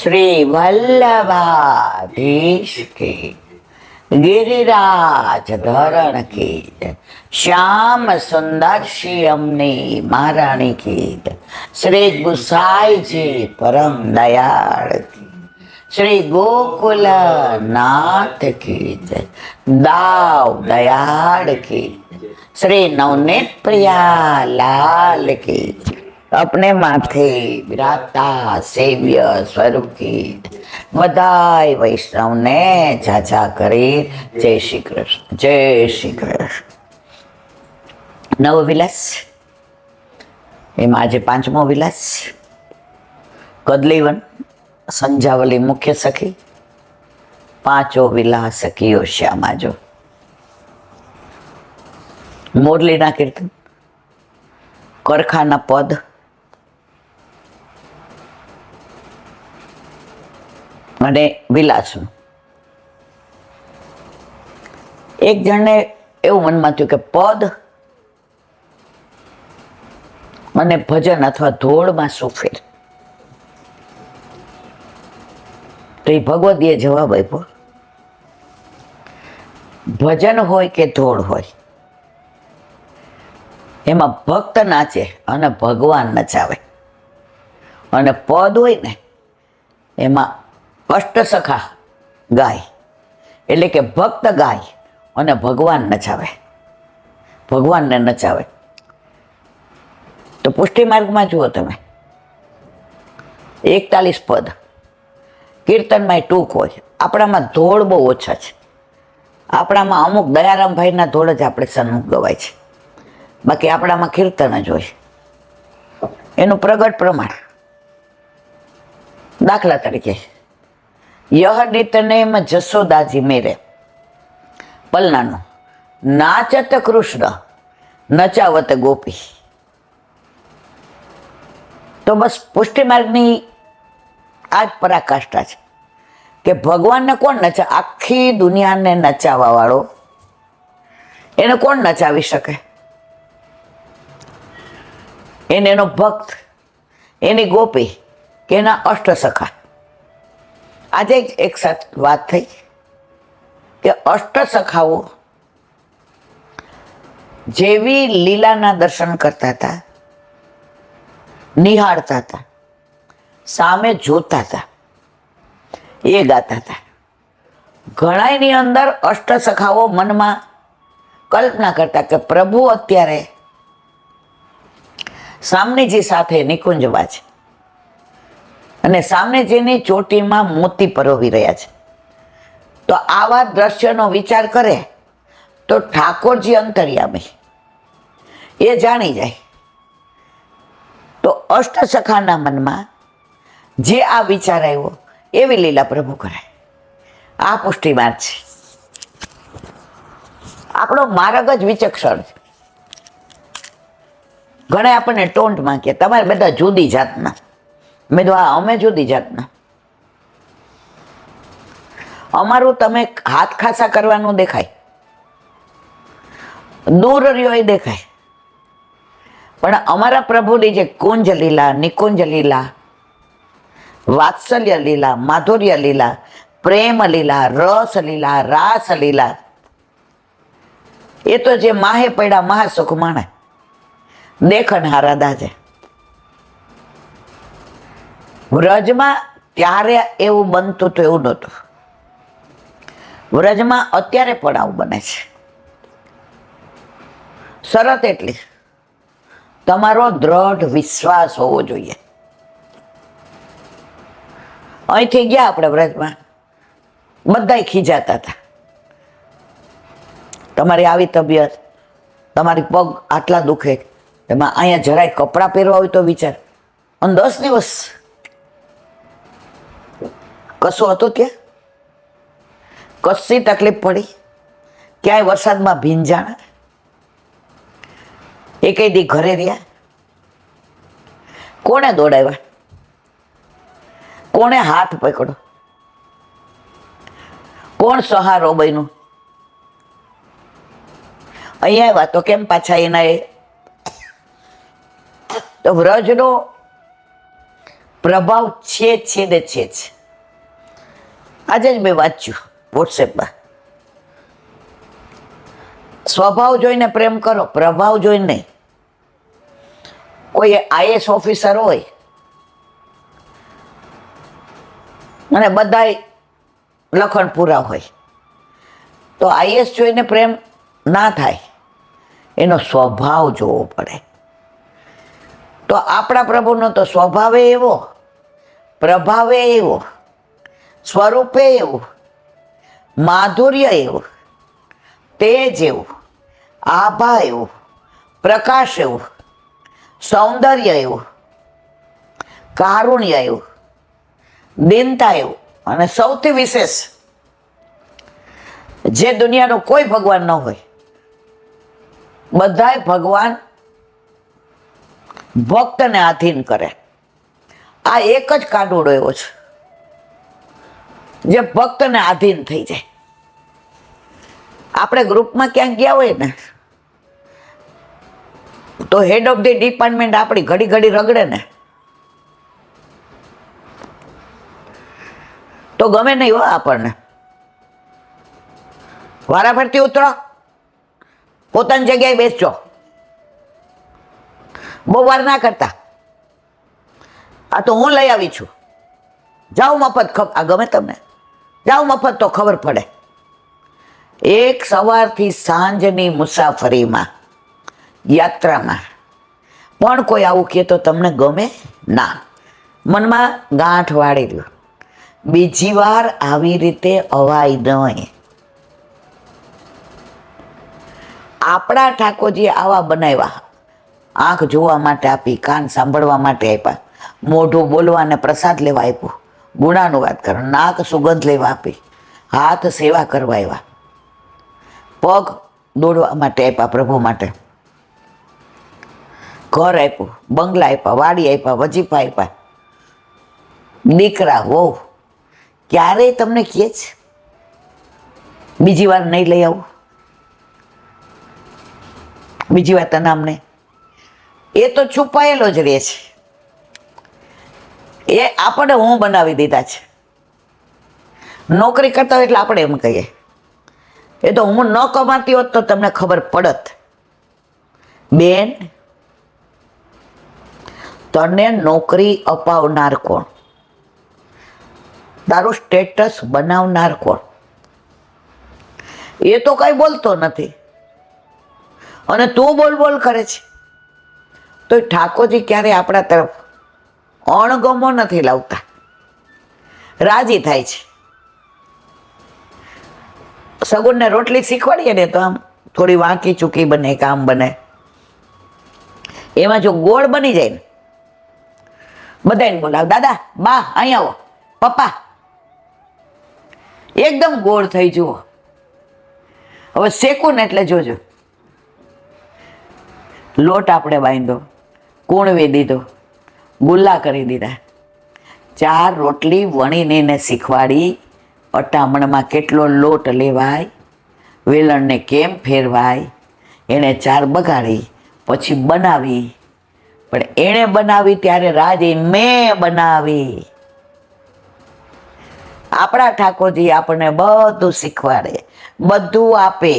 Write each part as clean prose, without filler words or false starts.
श्री वल्लभाधीश की गिरिराज धरण की श्याम सुंदर श्री अमनी महारानी की श्री गुसाई जी परम दयाल की श्री गोकुल नाथ की दाव दयाल की श्री नवनीत प्रिया लाल की अपने माथे विराता सेव्य स्वरूप की बधाई वैष्णव ने चाचा करे। जय श्री कृष्ण, जय श्री कृष्ण। नव विलास एम आज पांचमो विलास कदलीवन संजावली मुख्य सखी पांचो विलास सखीओ श्यामा जो मोरलीना कीर्तन करखाना पद અને વિલાસનું એક જણને એવું મનમાં થયું કે પદ અને ભજન અથવા ધોળમાં શું ફેર? તો એ ભગવદીએ જવાબ આપ્યો, ભજન હોય કે ધોળ હોય એમાં ભક્ત નાચે અને ભગવાન નચાવે, અને પદ હોય ને એમાં અષ્ટસખા ગાય એટલે કે ભક્ત ગાય અને ભગવાન નચાવે, ભગવાનને નચાવે. તો પુષ્ટિ માર્ગમાં જુઓ તમે 41 પદ કીર્તનમાં ટૂંક હોય, આપણામાં ધોળ બહુ ઓછા છે. આપણામાં અમુક દયારામભાઈના ધોળ જ આપણે સન્મુખ ગવાય છે, બાકી આપણામાં કીર્તન જ હોય. એનું પ્રગટ પ્રમાણ દાખલા તરીકે યહ નિતનેમ જશોદાજી મેરે પલનાનું નાચત કૃષ્ણ નચાવત ગોપી. તો બસ પુષ્ટિ માર્ગની આ જ પરાકાષ્ઠા છે કે ભગવાનને કોણ નચા, આખી દુનિયાને નચાવવા વાળો એને કોણ નચાવી શકે? એને એનો ભક્ત, એની ગોપી કે એના અષ્ટસખા. આજે એક સાથે વાત થઈ કે અષ્ટસખાઓ જેવી લીલાના દર્શન કરતા હતા, નિહાળતા હતા, સામે જોતા હતા, એ ગાતા હતા. ઘણાની અંદર અષ્ટસખાઓ મનમાં કલ્પના કરતા કે પ્રભુ અત્યારે સામનેજી સાથે નિકુંજવા છે અને સામનેજીની ચોટીમાં મોતી પરોવી રહ્યા છે. તો આવા દ્રશ્યનો વિચાર કરે તો ઠાકોરજી અંતર્યામી એ જાણી જાય. તો અષ્ટસખાના મનમાં જે આ વિચાર આવ્યો એવી લીલા પ્રભુ કરાય. આ પુષ્ટિ માર્ગ છે. આપણો માર્ગ જ વિચક્ષણ છે. ઘણા આપણને ટોન્ટમાં કે તમારે બધા જુદી જાતના. મેં તો અમે જુદી જાતના. અમારું તમે હાથ ખાસા કરવાનું દેખાય, દૂર રહ્યો એ દેખાય, પણ અમારા પ્રભુની જે કુંજ લીલા, નિકુંજ લીલા, વાત્સલ્ય લીલા, માધુર્ય લીલા, પ્રેમ લીલા, રસ લીલા, રાસ લીલા, એ તો જે માહે પડ્યા મહાસુખ માણે દેખન હારા દાજે. વ્રજમાં ત્યારે એવું બનતું તો એવું નહોતું. વ્રજમાં અત્યારે પણ આવું બને છે. શરત એટલી તમારો દ્રઢ વિશ્વાસ હોવો જોઈએ. અહીંથી ગયા આપણે વ્રજમાં, બધાય ખીજાતા હતા, તમારી આવી તબિયત, તમારી પગ આટલા દુખે, એમાં અહીંયા જરાય કપડાં પહેરવા હોય તો વિચાર. અને 10 દિવસ કશું હતું ત્યાં? કશી તકલીફ પડી? ક્યાંય વરસાદમાં ભીંજાણા? એકેય દી ઘરે રહ્યા? કોણે દોડાવ્યા? કોણે હાથ પકડો? કોણ સહારો બન્યું? અહીંયા આવ્યા તો કેમ પાછા એના? તો વ્રજનો પ્રભાવ છે જ છે જ. આજે જ મેં વાંચ્યું વોટ્સએપમાં. સ્વભાવ જોઈને પ્રેમ કરો, પ્રભાવ જોઈને નહીં. કોઈ આઈએસ ઓફિસર હોય અને બધાય લખણ પૂરા હોય તો આઈએસ જોઈને પ્રેમ ના થાય, એનો સ્વભાવ જોવો પડે. તો આપણા પ્રભુનો તો સ્વભાવે એવો, પ્રભાવે એવો, સ્વરૂપે એવું, માધુર્ય એવું, તેજ એવું, આભા એવું, પ્રકાશ એવું, સૌંદર્ય એવું, કારુણ્ય એવું, દીનતા એવું, અને સૌથી વિશેષ જે દુનિયાનો કોઈ ભગવાન ન હોય, બધાય ભગવાન ભક્તને આધીન કરે. આ એક જ કાનુડો એવો છે જે ભક્તને આધીન થઈ જાય. આપણે ગ્રુપમાં ક્યાંક ગયા હોય ને તો હેડ ઓફ ધી ડિપાર્ટમેન્ટ આપણી ઘડી ઘડી રગડે ને તો ગમે નહીં હોય આપણને. વારાફરતી ઉતરો, પોતાની જગ્યાએ બેસજો, બહુ વાર ના કરતા. આ તો હું લઈ આવી છું, જાઓ મફત. આ ગમે તમને, જાઓ મફત તો ખબર પડે. એક સવારથી સાંજની મુસાફરીમાં, યાત્રામાં પણ કોઈ આવું કહે તો તમને ગમે ના, મનમાં ગાંઠ વાળી દો. બીજી વાર આવી રીતે અવાય નહીં. આપણા ઠાકોરજી આવા બનાવ્યા. આંખ જોવા માટે આપી, કાન સાંભળવા માટે આપ્યા, મોઢું બોલવા અને પ્રસાદ લેવા આપ્યું, ગુણાનુવાદ કરો, નાક સુગંધ લેવા આપી, હાથ સેવા કરવા આવ્યા, પગ દોડવા માટે આપ્યા પ્રભુ માટે, ઘર આપ્યું, બંગલા આપ્યા, વાડી આપ્યા, વજીફા આપ્યા, દીકરા વહુ. ક્યારેય તમને કહે છે બીજી વાર નહીં લઈ આવું, બીજી વાર તને અમને? એ તો છુપાયેલો જ રહે છે. એ આપણે હું બનાવી દીધા છે. નોકરી કરતા હોય એટલે આપણે એમ કહીએ, એ તો હું ન કમાતી હોત તો તમને ખબર પડત. બેન, તને નોકરી અપાવનાર કોણ? તારું સ્ટેટસ બનાવનાર કોણ? એ તો કઈ બોલતો નથી અને તું બોલ બોલ કરે છે. તો ઠાકોરજી ક્યારે આપણા તરફ અણગમો નથી લાવતા, રાજી થાય છે. સગુનને રોટલી શીખવાડીએ ને તો આમ થોડી વાંકી ચૂકી બને, કામ બને. એમાં જો ગોળ બની જાય ને, બધાને બોલાવ, દાદા, બા, અહીં આવો, પપ્પા, એકદમ ગોળ થઈ જુઓ. હવે શેકું ને એટલે જોજો, લોટ આપણે બાંધો, કૂણવી દીધો, ગુલ્લા કરી દીધા, 4 રોટલી વણીને એને શીખવાડી. અટામણમાં કેટલો લોટ લેવાય, વેલણને કેમ ફેરવાય, એને 4 બગાડી પછી બનાવી. પણ એણે બનાવી ત્યારે રાજી મેં બનાવી. આપણા ઠાકોરજી આપણને બધું શીખવાડે, બધું આપે.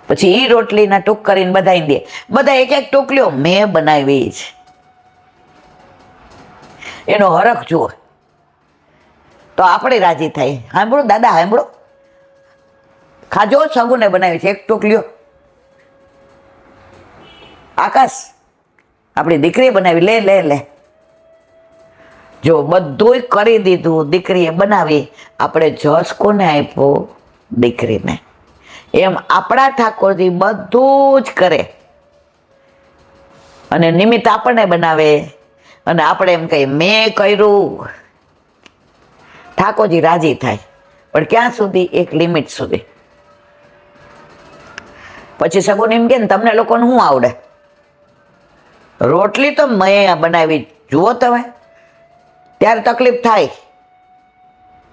પછી એ રોટલીના ટૂંક કરીને બધાને દે. બધા એક એક ટોકલીઓ મેં બનાવી છે. એનો હરખ જુઓ તો આપણે રાજી થાય. સાંભળો દાદા, સાંભળો, ખાજો, સગુને બનાવી છે એક ટોકલીઓ. આકાશ, આપણી દીકરીએ બનાવી, લે લે લે. જો બધું કરી દીધું, દીકરીએ બનાવી, આપણે જસ કોને આપ્યો? દીકરીને. એમ આપણા ઠાકોરજી બધું જ કરે અને નિમિત્ત આપણને બનાવે અને આપણે એમ કહીએ મેં કર્યું. ઠાકોરજી રાજી થાય, પણ ક્યાં સુધી? એક લિમિટ સુધી. પછી સગુન એમ કે તમને લોકોને શું આવડે? રોટલી તો મેં બનાવી, જુઓ તમે. ત્યારે તકલીફ થાય,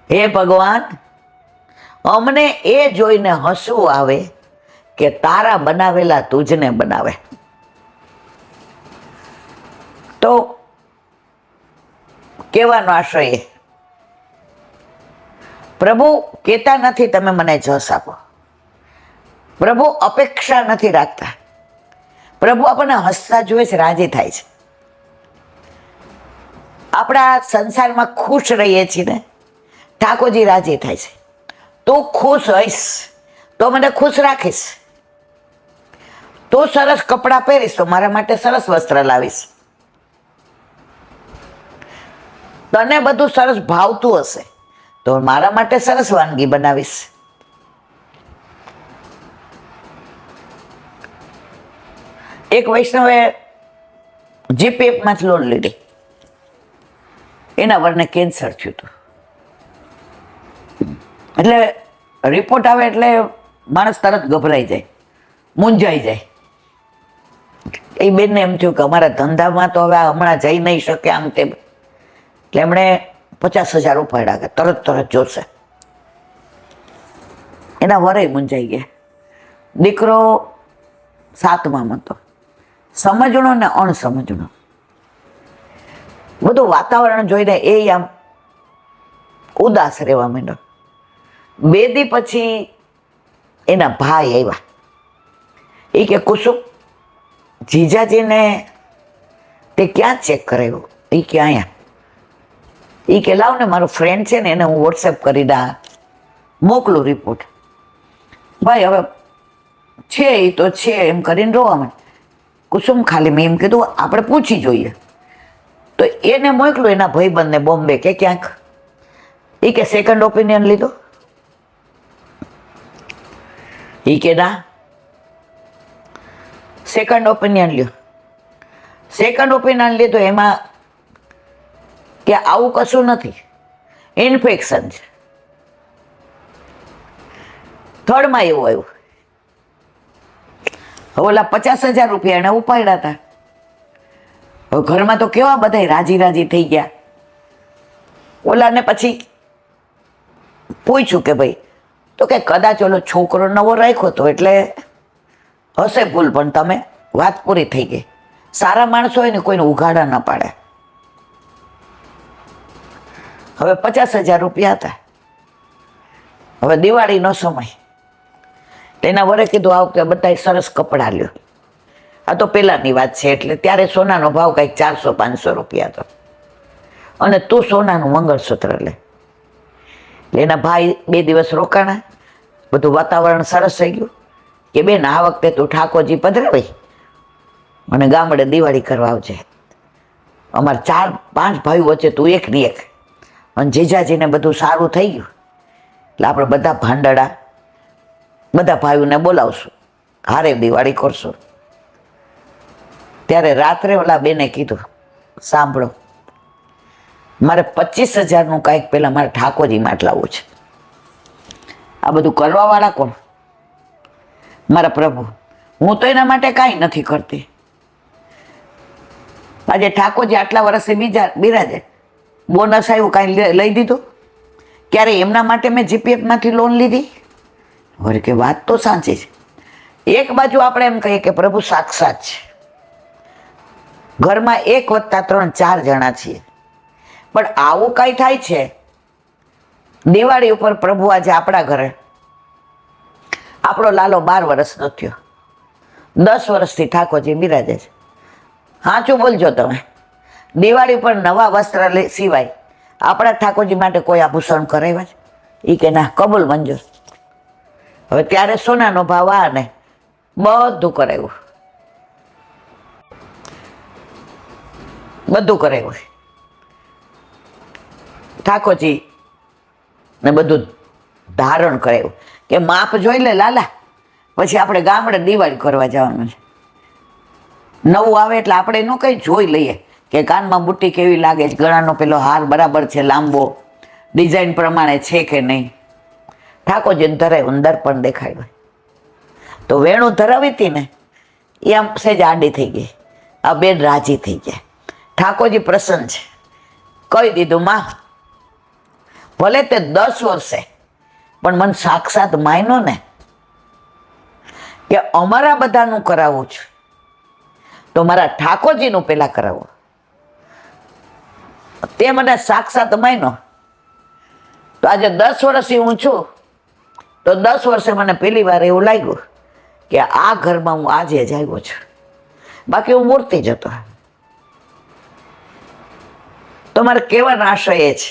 હે ભગવાન, અમને એ જોઈને હસવું આવે કે તારા બનાવેલા તુજને બનાવે. તો કહેવાનો આશ્રય. પ્રભુ કહેતા નથી તમે મને જસ આપો. પ્રભુ અપેક્ષા નથી રાખતા. પ્રભુ આપણને હસતા જોવે છે, રાજી થાય છે. આપણા સંસારમાં ખુશ રહીએ છીએ ને, ઠાકોરજી રાજી થાય છે. તું ખુશ હોઈશ તો મને ખુશ રાખીશ. તું સરસ કપડાં પહેરીશ તો મારા માટે સરસ વસ્ત્ર લાવીશ. તને બધું સરસ ભાવતું હશે તો મારા માટે સરસ વાનગી બનાવીશ. એક વૈષ્ણવે જીપીએફમાંથી લોન લીધી. એના વરને કેન્સર થયું હતું. એટલે રિપોર્ટ આવે એટલે માણસ તરત ગભરાઈ જાય, મૂંઝાઈ જાય. એ બેનને એમ થયું કે અમારા ધંધામાં તો હવે હમણાં જઈ નહીં શકે આમ તેમ. એટલે એમણે 50,000 ઉપાડ્યા કે તરત જોશે. એના વરે મૂંઝાઈ ગયા. દીકરો 7માં હતો. સમજણો ને અણસમજણો. બધું વાતાવરણ જોઈને એ આમ ઉદાસ રહેવા માંડ્યો. 2 દી પછી એના ભાઈ આવ્યા. એ કે કુસુમ, જીજાજીને તે ક્યાં ચેક કરાવ્યું? એ કે અહીંયા. એ કે લાવ ને મારો ફ્રેન્ડ છે ને એને હું વોટ્સએપ કરી મોકલું રિપોર્ટ. ભાઈ હવે છે એ તો છે એમ કરીને રોવા માંડ. કુસુમ ખાલી મેં એમ કીધું આપણે પૂછી જોઈએ. તો એને મોકલું એના ભાઈબંધને બોમ્બે કે ક્યાંક. એ કે સેકન્ડ ઓપિનિયન લીધો? એ કે ના, સેકન્ડ ઓપિનિયન લ્યો. સેકન્ડ ઓપિનિયન લીધો એમાં કે આવું કશું નથી, ઇન્ફેક્શન છે. થર્ડમાં એવું આવ્યું. હવે ઓલા 50,000 રૂપિયા એને ઉપાડ્યા હતા. હવે ઘરમાં તો કેવા બધા રાજી થઈ ગયા. ઓલાને પછી પૂછ્યું કે ભાઈ, તો કે કદાચ ઓલો છોકરો નવો રાખ્યો હતો એટલે હશે ભૂલ, પણ તમે વાત પૂરી થઈ ગઈ. સારા માણસો હોય ને કોઈને ઉઘાડા ન પાડે. હવે 50,000 રૂપિયા હતા. હવે દિવાળીનો સમય. એના વરે કીધું આ વખતે બધા સરસ કપડાં લ્યો. આ તો પહેલાંની વાત છે, એટલે ત્યારે સોનાનો ભાવ કંઈક 400-500 રૂપિયા હતો. અને તું સોનાનું મંગળસૂત્ર લે. એના ભાઈ 2 દિવસ રોકાણા. બધું વાતાવરણ સરસ થઈ ગયું કે બેન આ વખતે તું ઠાકોરજી પધરાવી અને ગામડે દિવાળી કરવા આવજે. અમારે 4-5 ભાઈઓ વચ્ચે તું એકની એક. અને જીજાજીને બધું સારું થઈ ગયું એટલે આપણે બધા ભાંડડા બધા ભાઈઓને બોલાવશું, હારે દિવાળી કરશું. ત્યારે રાત્રે ઓલા બેને કીધું, સાંભળો, મારે 25,000નું કાંઈક પહેલાં મારે ઠાકોરજી માટે લાવવું છે. આ બધું કરવાવાળા કોણ? મારા પ્રભુ. હું તો એના માટે કાંઈ નથી કરતી. આજે ઠાકોરજી આટલા વર્ષે બિરાજે, બોનસ આવ્યું કાંઈ લઈ દીધું? ક્યારે એમના માટે મેં જીપીએફમાંથી લોન લીધી? વળી કે વાત તો સાચી છે. એક બાજુ આપણે એમ કહીએ કે પ્રભુ સાક્ષાત છે, ઘરમાં 1 + 3 4 જણા છીએ, પણ આવું કાંઈ થાય છે દિવાળી ઉપર પ્રભુ આજે આપણા ઘરે. આપણો લાલો 12 વર્ષનો થયો, 10 વર્ષથી ઠાકોરજી બિરાજે છે. સાચું બોલજો તમે. દિવાળી ઉપર નવા વસ્ત્ર સિવાય આપણા ઠાકોરજી માટે કોઈ આભૂષણ કરાવ્યા છે? એ કે ના, કબૂલ, મંજૂર. હવે ત્યારે સોનાનો ભાવ આ ને બધું કરાવ્યું, બધું કરાવ્યું. ઠાકોરજી ને બધું ધારણ કરાવ્યું કે માપ જોઈ લે લાલા, પછી આપણે ગામડે દિવાળી કરવા જવાનું છે. નવું આવે એટલે આપણે એનું કંઈ જોઈ લઈએ કે કાનમાં બુટ્ટી કેવી લાગે છે, ગળાનો પેલો હાર બરાબર છે, લાંબો ડિઝાઇન પ્રમાણે છે કે નહીં. ઠાકોરજીને ધરાવ્યું, દર્પણ દેખાડ્યું. તો વેણું ધરાવી હતી ને એ આમ સહેજ આડી થઈ ગઈ. આ બેન રાજી થઈ ગયા. ઠાકોરજી પ્રસન્ન છે. કહી દીધું, માં ભલે તે 10 વર્ષે પણ મને સાક્ષાત માયનો ને કે અમારા બધાનું કરાવવું છે તો મારા ઠાકોરજીનું પહેલાં કરાવો. તે મને સાક્ષાત માન્યો. તો આજે 10 વર્ષથી હું છું, તો 10 વર્ષે મને પહેલી વાર એવું લાગ્યું કે આ ઘરમાં હું આજે જ આવ્યો છું, બાકી હું મૂર્તિ જ હતો. તો મારે કહેવાનો આશય એ છે,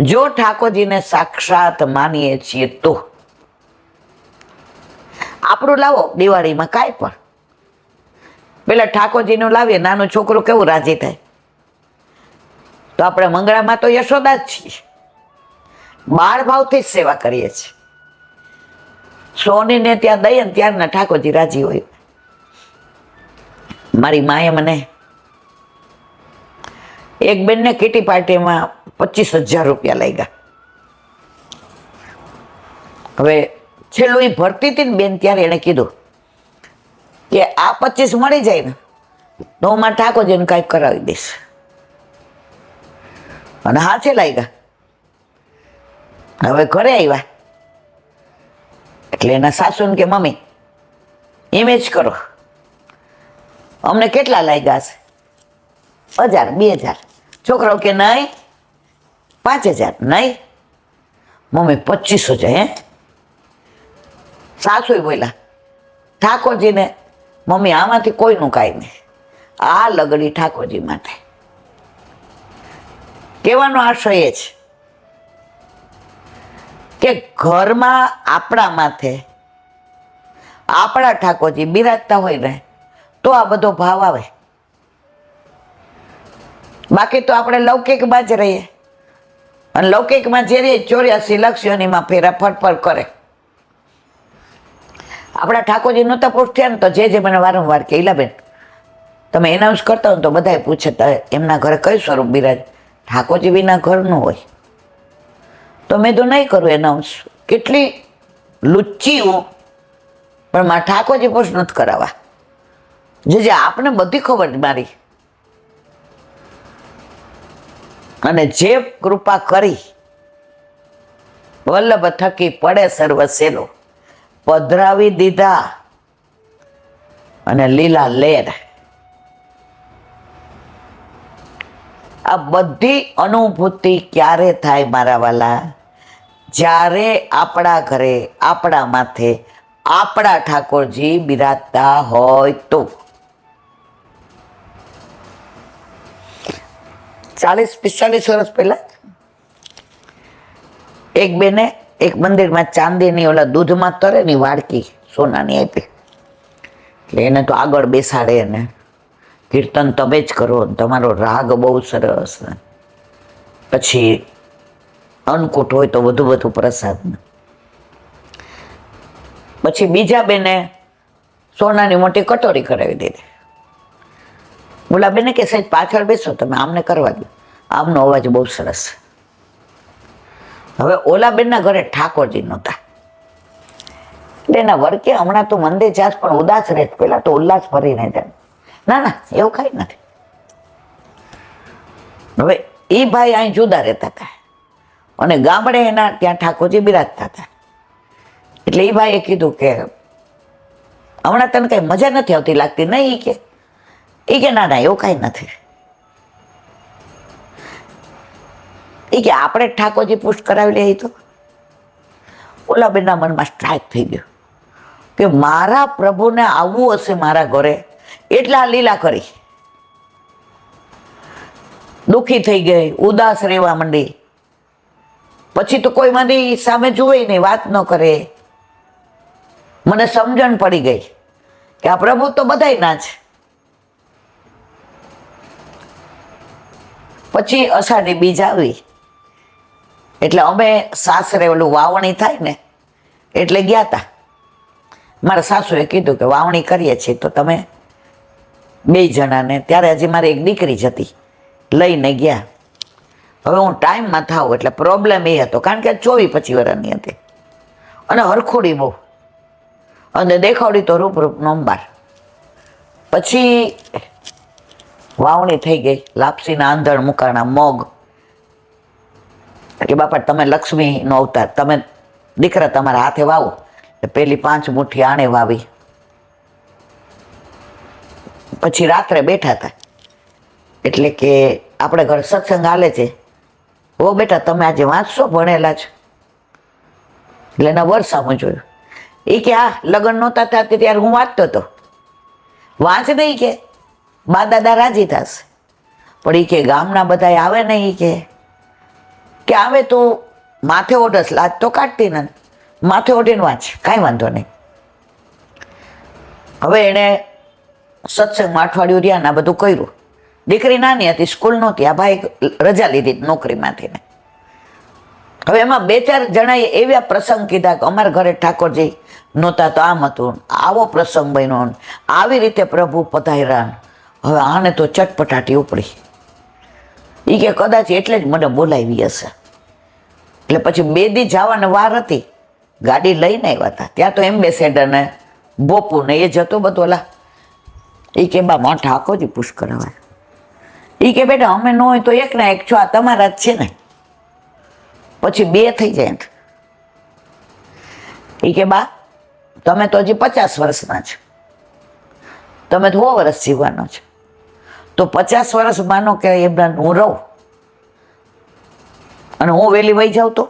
જો ઠાકોરજીને સાક્ષાત માનીએ છીએ તો આપણું લાવો દિવાળીમાં કાંઈ પણ. પેલા ઠાકોરજીનું લાવીએ, નાનું છોકરું કેવું રાજી થાય. તો આપણે મંગળામાં તો યશોદા જ છીએ, બાળ ભાવથી જ સેવા કરીએ છીએ. સોનીને ત્યાં દઈએ ને ત્યારના ઠાકોરજી રાજી હોય. મારી માએ મને એક બેનને કીટી પાર્ટીમાં 25,000 રૂપિયા લાગ્યા. હવે છેલ્લું એ ભરતી હતી ને બેન, ત્યારે એને કીધું કે આ 25 મળી જાય ને તો હું મારા ઠાકોરજીને કાંઈક કરાવી દઈશ. અને હાથે લાગ્યા. હવે ઘરે આવ્યા એટલે એના સાસુને કે મમ્મી ઇમેજ કરો, અમને કેટલા લાગ્યા હશે? 1,000 2,000. છોકરાઓ કે નહીં 5,000. નહીં મમ્મી 25,000. હે? સાસુ બોલ્યા ઠાકોરજીને, મમ્મી આમાંથી કોઈનું કાંઈ નહીં, આ લગડી ઠાકોરજી માટે. કહેવાનો આશય એ છે કે ઘરમાં આપણા માથે આપણા ઠાકોરજી બિરાજતા હોય ને તો આ બધો ભાવ આવે. બાકી તો આપણે લૌકિકમાં જ રહીએ, અને લૌકિકમાં જે રહીએ 84 લાખ યોનીમાં ફેરા ફરફર કરે. આપણા ઠાકોરજી નહોતા પૂછ્યા ને તો જે મને વારંવાર કે ઈલાબેન તમે એનાઉન્સ કરતા હોય તો બધાએ પૂછે એમના ઘરે કયું સ્વરૂપ બિરાજ? ઠાકોરજી વિના ઘર ન હોય. તો મેં તો નહીં કરું એનાઉન્સ. કેટલી લુચ્ચી હું, પણ મારા ઠાકોરજી પૂછ નથી કરાવવા. જે આપણે બધી ખબર મારી, અને જે કૃપા કરી વલ્લભ થકી પડે સર્વ સેલો, પધરાવી દીધા અને લીલા લેર. આ બધી અનુભૂતિ ક્યારે થાય મારા વાલા? જ્યારે આપણા ઘરે આપણા માથે આપણા ઠાકોરજી બિરાજતા હોય તો. 40-45 વર્ષ પહેલા એક બેને એક મંદિરમાં ચાંદીની ઓલા દૂધમાં તરે ની વાડકી સોનાની આપી. એટલે એને તો આગળ બેસાડે ને કીર્તન તમે જ કરો, તમારો રાગ બહુ સરસ. પછી અન્નકૂટ હોય તો વધુ પ્રસાદ. પછી બીજા બેને સોનાની મોટી કટોરી કરાવી દીધી. ઓલા બેને કે સાહેબ પાછળ બેસો તમે, આમને કરવા દો, આમનો અવાજ બહુ સરસ. હવે ઓલા બેનના ઘરે ઠાકોરજી નહોતા એટલે એના વર્કે હમણાં તો મંદિર જાસ પણ ઉદાસ રહે, પેલા તો ઉલ્લાસ ભરીને જાય. ના એવું કઈ નથી. હવે એ ભાઈ અહીં જુદા રહેતા હતા અને ગામડે એના ત્યાં ઠાકોરજી બિરાજતા હતા. એટલે એ ભાઈએ કીધું કે હમણાં તને કઈ મજા નથી આવતી લાગતી? નહીં એ કે ના એવું કઈ નથી. એ કે આપણે ઠાકોરજી પુષ્ટ કરાવી લઈએ. તો ઓલા બેનના મનમાં સ્ટ્રાઇક થઈ ગયો કે મારા પ્રભુને આવવું હશે મારા ઘરે એટલે આ લીલા કરી. દુઃખી થઈ ગઈ, ઉદાસ રહેવા માંડી. પછી તો કોઈ મારી સામે જુએ નહીં, વાત ન કરે. મને સમજણ પડી ગઈ કે આ પ્રભુ તો બધાય ના છે. પછી અષાઢી બીજ આવી એટલે અમે સાસરે ઓલું વાવણી થાય ને એટલે ગયા તા. મારા સાસુએ કીધું કે વાવણી કરીએ છીએ તો તમે 2 જણાને, ત્યારે હજી મારી એક દીકરી જ હતી, લઈને ગયા. હવે હું ટાઈમમાં થાવ એટલે પ્રોબ્લેમ એ હતો કારણ કે 24-25 વર્ષની હતી અને હરખોડી બહુ, અને દેખાવડી તો રૂપ નંબર. પછી વાવણી થઈ ગઈ, લાપસીના આંધણ મુકાણા મગ કે બાપા તમે લક્ષ્મીનો અવતાર, તમે દીકરા તમારા હાથે વાવો. પેલી 5 મુઠ્ઠી આણે વાવી. પછી રાત્રે બેઠા હતા એટલે કે આપણે ઘર સત્સંગ હાલે છે, ઓ બેટા તમે આજે વાંચશો, ભણેલા છો? એટલે એના વર્ષામાં જોયું. એ કે હા, લગ્ન નહોતા થતા ત્યારે હું વાંચતો હતો. વાંચ નહીં કે બા દાદા રાજી થશે. પણ એ કે ગામના બધા આવે ને, એ કે આવે તો માથે ઓઢસ, લાજ તો કાઢતી ને, માથે ઓઢીને વાંચ, કાંઈ વાંધો નહીં. હવે એણે સત્સંગમાં અઠવાડિયું રહ્યા ને બધું કર્યું. દીકરી નાની હતી, સ્કૂલ નહોતી, આ ભાઈ રજા લીધી નોકરીમાંથી ને. હવે એમાં 2-4 જણાએ એવા પ્રસંગ કીધા કે અમારા ઘરે ઠાકોરજી નહોતા તો આમ હતું, આવો પ્રસંગ બન્યો, આવી રીતે પ્રભુ પધાર્યા. હવે આને તો ચટપટાટી ઉપડી. એ કે કદાચ એટલે જ મને બોલાવી હશે. એટલે પછી 2 દી જવાની વાર હતી, ગાડી લઈને આવ્યા હતા. ત્યાં તો એમ્બેસેડર ને બોપુ ને એ જતો બધો ઓલા. એ કે બા માં ઠાકોરજી પુષ્કર હવે. એ કે બેટા અમે ન હોય તો એક ના એક છો, આ તમારા જ છે ને, પછી 2 થઈ જાય. એ કે બા તમે તો હજી 50 વર્ષના છો, તમે તો 100 વર્ષ જીવવાનો છો, તો 50 વર્ષ માનો કે એમના હું રહું અને હું વહેલી વહી જાઉં તો?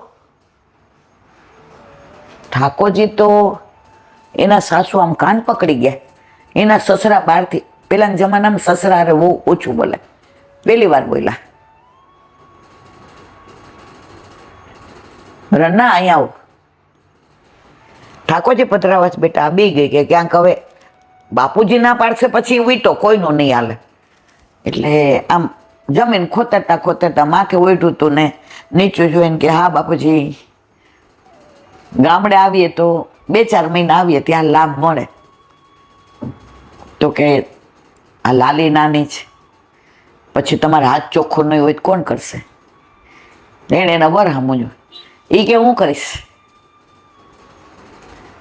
ઠાકોરજી તો એના સાસુ આમ કાન પકડી ગયા. એના સસરા બહારથી, પેલાના જમાનામાં સસરા અરે બહુ ઓછું બોલે, પહેલી વાર બોલ્યા, રન્ના અહીંયા આવો. ઠાકોરજી પધરાવા જ બેટા બી ગઈ કે ક્યાંક હવે બાપુજી ના પાડશે પછી વીટો કોઈનું નહીં હાલે. એટલે આમ જમીન ખોતરતા ખોતરતા માથે ઓઢ્યું હતું ને નીચું જોઈને કે હા બાપુજી, ગામડે આવીએ તો 2-4 મહિના આવીએ ત્યાં લાભ મળે. તો કે આ લાલી નાની છે, પછી તમારા હાથ ચોખ્ખો નહીં હોય તો કોણ કરશે? એને એના વર હામું. એ કે હું કરીશ.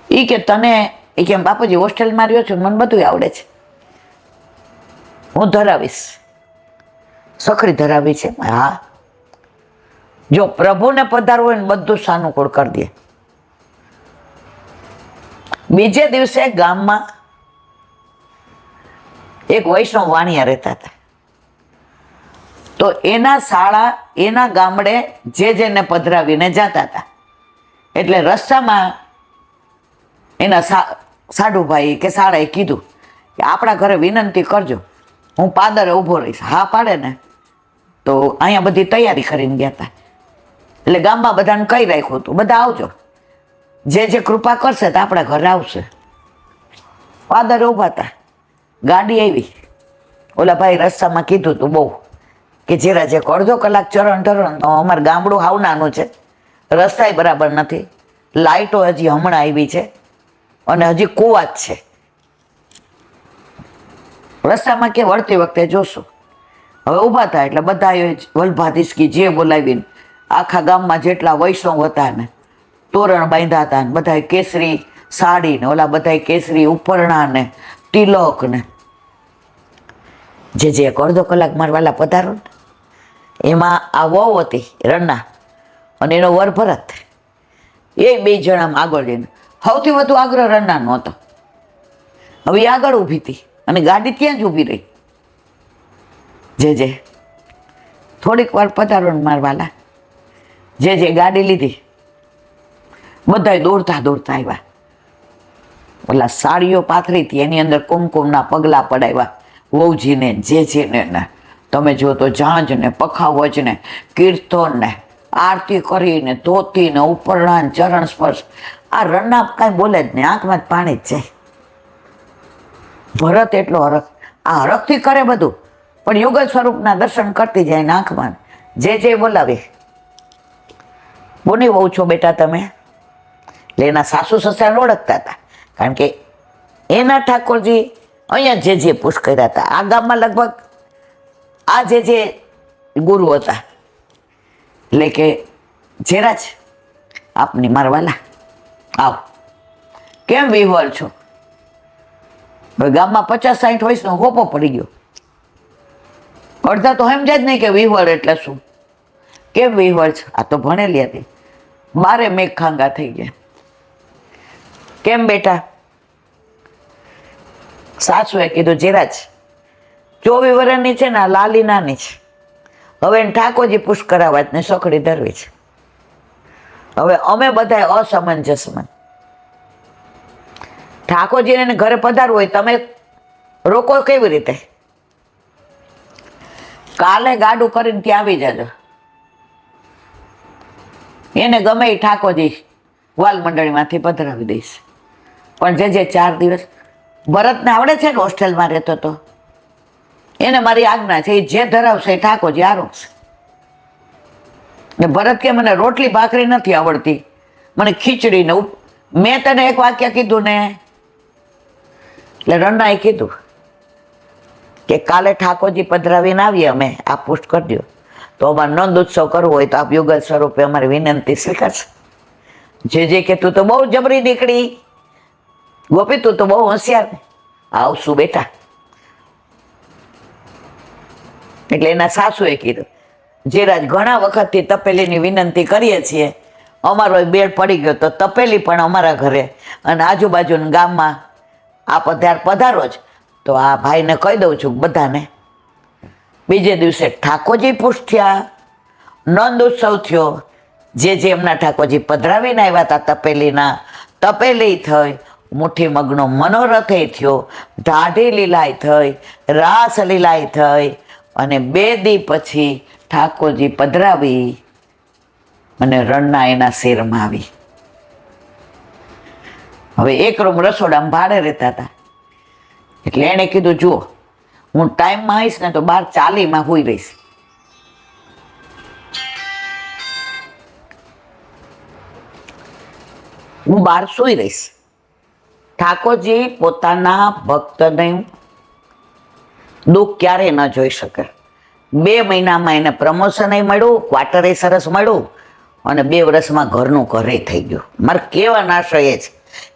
એ કે તને, એ કે બાપુજી હોસ્ટેલમાં રહ્યો છું, મને બધું આવડે છે, હું ધરાવીશ. સખડી ધરાવી છે? હા. જો પ્રભુને પધારવું હોય ને બધું સાનુકૂળ કરી દે. બીજે દિવસે ગામમાં એક વૈષ્ણવ વાણિયા રહેતા હતા. તો એના શાળા એના ગામડે જેને પધરાવીને જતા હતા. એટલે રસ્તામાં એના સાડુભાઈ કે શાળાએ કીધું કે આપણા ઘરે વિનંતી કરજો, હું પાદરે ઊભો રહીશ. હા પાડે ને તો અહીંયા બધી તૈયારી કરીને ગયા હતા. એટલે ગામમાં બધાને કહી રાખ્યું હતું, બધા આવજો, જે કૃપા કરશે તો આપણા ઘરે આવશે. પાદરે ઊભા હતા, ગાડી આવી. ઓલા ભાઈ રસ્તામાં કીધું હતું બહુ કે જરા જે અડધો કલાક ચરણ ધરણ, અમારું ગામડું હાવ નાનું છે, રસ્તાય બરાબર નથી, લાઇટો હજી હમણાં આવી છે અને હજી કુવા જ છે. રસ્તામાં કે વળતી વખતે જોશું. હવે ઊભા થાય એટલે બધાએ વલભાધીસકી જે બોલાવીને આખા ગામમાં જેટલા વૈષ્ણવ હતા ને તોરણ બાંધ્યા હતા ને બધાએ કેસરી સાડી ને ઓલા બધાએ કેસરી ઉપરણા ને તિલક ને જે અડધો કલાક મારવાલા પધારો ને એમાં આ વહુ હતી રન્ના અને એનો વર ભરત. એ 2 જણામાં આગળ જઈને સૌથી વધુ આગ્રહ રન્નાનો હતો. હવે એ આગળ ઊભી હતી અને ગાડી ત્યાં જ ઊભી રહી. જે થોડીક વાર પધારો ને મારવાલા, જે ગાડી લીધી બધા દોડતા દોડતા આવ્યા. ઓલા સાડીઓ પાથરી હતી એની અંદર કુમકુમના પગલા પડાવ્યા વહુજીને, જેને તમે જો તો ઝાંઝ ને પખાવજ ને કીર્તન ને આરતી કરીને ધોતી ને ઉપરણા ચરણ સ્પર્શ. આ રન્ના કાંઈ બોલે જ નહીં, આંખમાં જ પાણી જ જાય. ભરત એટલો હરખ, આ હરખથી કરે બધું, પણ યુગલ સ્વરૂપના દર્શન કરતી જાય ને આંખમાં જે બોલાવી. બોની બહુ છો બેટા તમે? એટલે એના સાસુ સસરાને ઓળખતા હતા, કારણ કે એના ઠાકોરજી અહીંયા જે પુશ કર્યા હતા. આ ગામમાં લગભગ આ જે ગુરુ હતા. એટલે કે જેરાજ આપની મારવાલા આવ, કેમ વિહવળ છો? હવે ગામમાં 50-60 વર્ષનો હોપો પડી ગયો. અડધા તો સમજ્યા જ નહીં કે વિહવળ એટલે શું, કેમ વિહવળ છે? આ તો ભણેલી હતી, 12 મેઘ ખાંગા થઈ ગયા. કેમ બેટા? સાસુએ કીધું જેરાજ 24 વર્ષની છે ને, લાલી નાની છે, હવે એને ઠાકોરજી પુશ કરાવવા ને સખડી ધરવી છે. હવે અમે બધા અસમંજસમાં, ઠાકોરજીને ઘરે પધારવું હોય તમે રોકો કેવી રીતે? કાલે ગાડું કરીને ત્યાં આવી જાજો, એને ગમે એ ઠાકોરજી વાલ મંડળીમાંથી પધરાવી દઈશ. પણ જે 4 દિવસ ભરતને આવડે છે ને, હોસ્ટેલમાં રહેતો હતો, એને મારી આજ્ઞા છે, એ જે ધરાવશે એ ઠાકોરજી આરોગશે. ને ભરત કે મને રોટલી ભાખરી નથી આવડતી, મને ખીચડી ને મેં તને એક વાક્ય કીધું ને, એટલે રણાએ કીધું કે કાલે ઠાકોરજી પધરાવીને આવીએ અમે, આ પુષ્ટ કરી દો. તો અમારે નંદ ઉત્સવ કરવો હોય તો આપ યુગલ સ્વરૂપે અમારી વિનંતી સ્વીકારશે. જે કે તું તો બહુ જબરી નીકળી ગોપી, તું તો બહુ હોશિયાર, આવશું બેટા. એટલે એના સાસુએ કીધું, જેરાજ ઘણા વખતથી તપેલીની વિનંતી કરીએ છીએ, અમારો બેડ પડી ગયો તો તપેલી પણ અમારા ઘરે અને આજુબાજુના ગામમાં આ પધારો જ. તો આ ભાઈને કહી દઉં છું બધાને. બીજે દિવસે ઠાકોરજી પુષ્ટ થયા, નંદ ઉત્સવ થયો. જે એમના ઠાકોરજી પધરાવીને આવ્યા હતા તપેલીના, તપેલી થઈ, મુઠ્ઠી મગનો મનોરથે થયો, ઢાઢી લીલાય થઈ, રાસ લીલાય થઈ, અને 2 દી પછી ઠાકોરજી પધરાવી અને રણના એના શેરમાં આવી. હવે એક રૂમ રસોડામાં ભાડે રહેતા હતા. એટલે એણે કીધું, જુઓ હું ટાઈમમાં આવીશ ને તો 12:40 હુઈ રહીશ. હું 12 સુઈ રહીશ. ઠાકોરજી પોતાના ભક્તને દુઃખ ક્યારેય ન જોઈ શકે. 2 મહિનામાં એને પ્રમોશન મળ્યું, ક્વાર્ટરે સરસ મળ્યું, અને 2 વર્ષમાં ઘરનું ઘરે થઈ ગયું. મારે કેવા આશય એ છે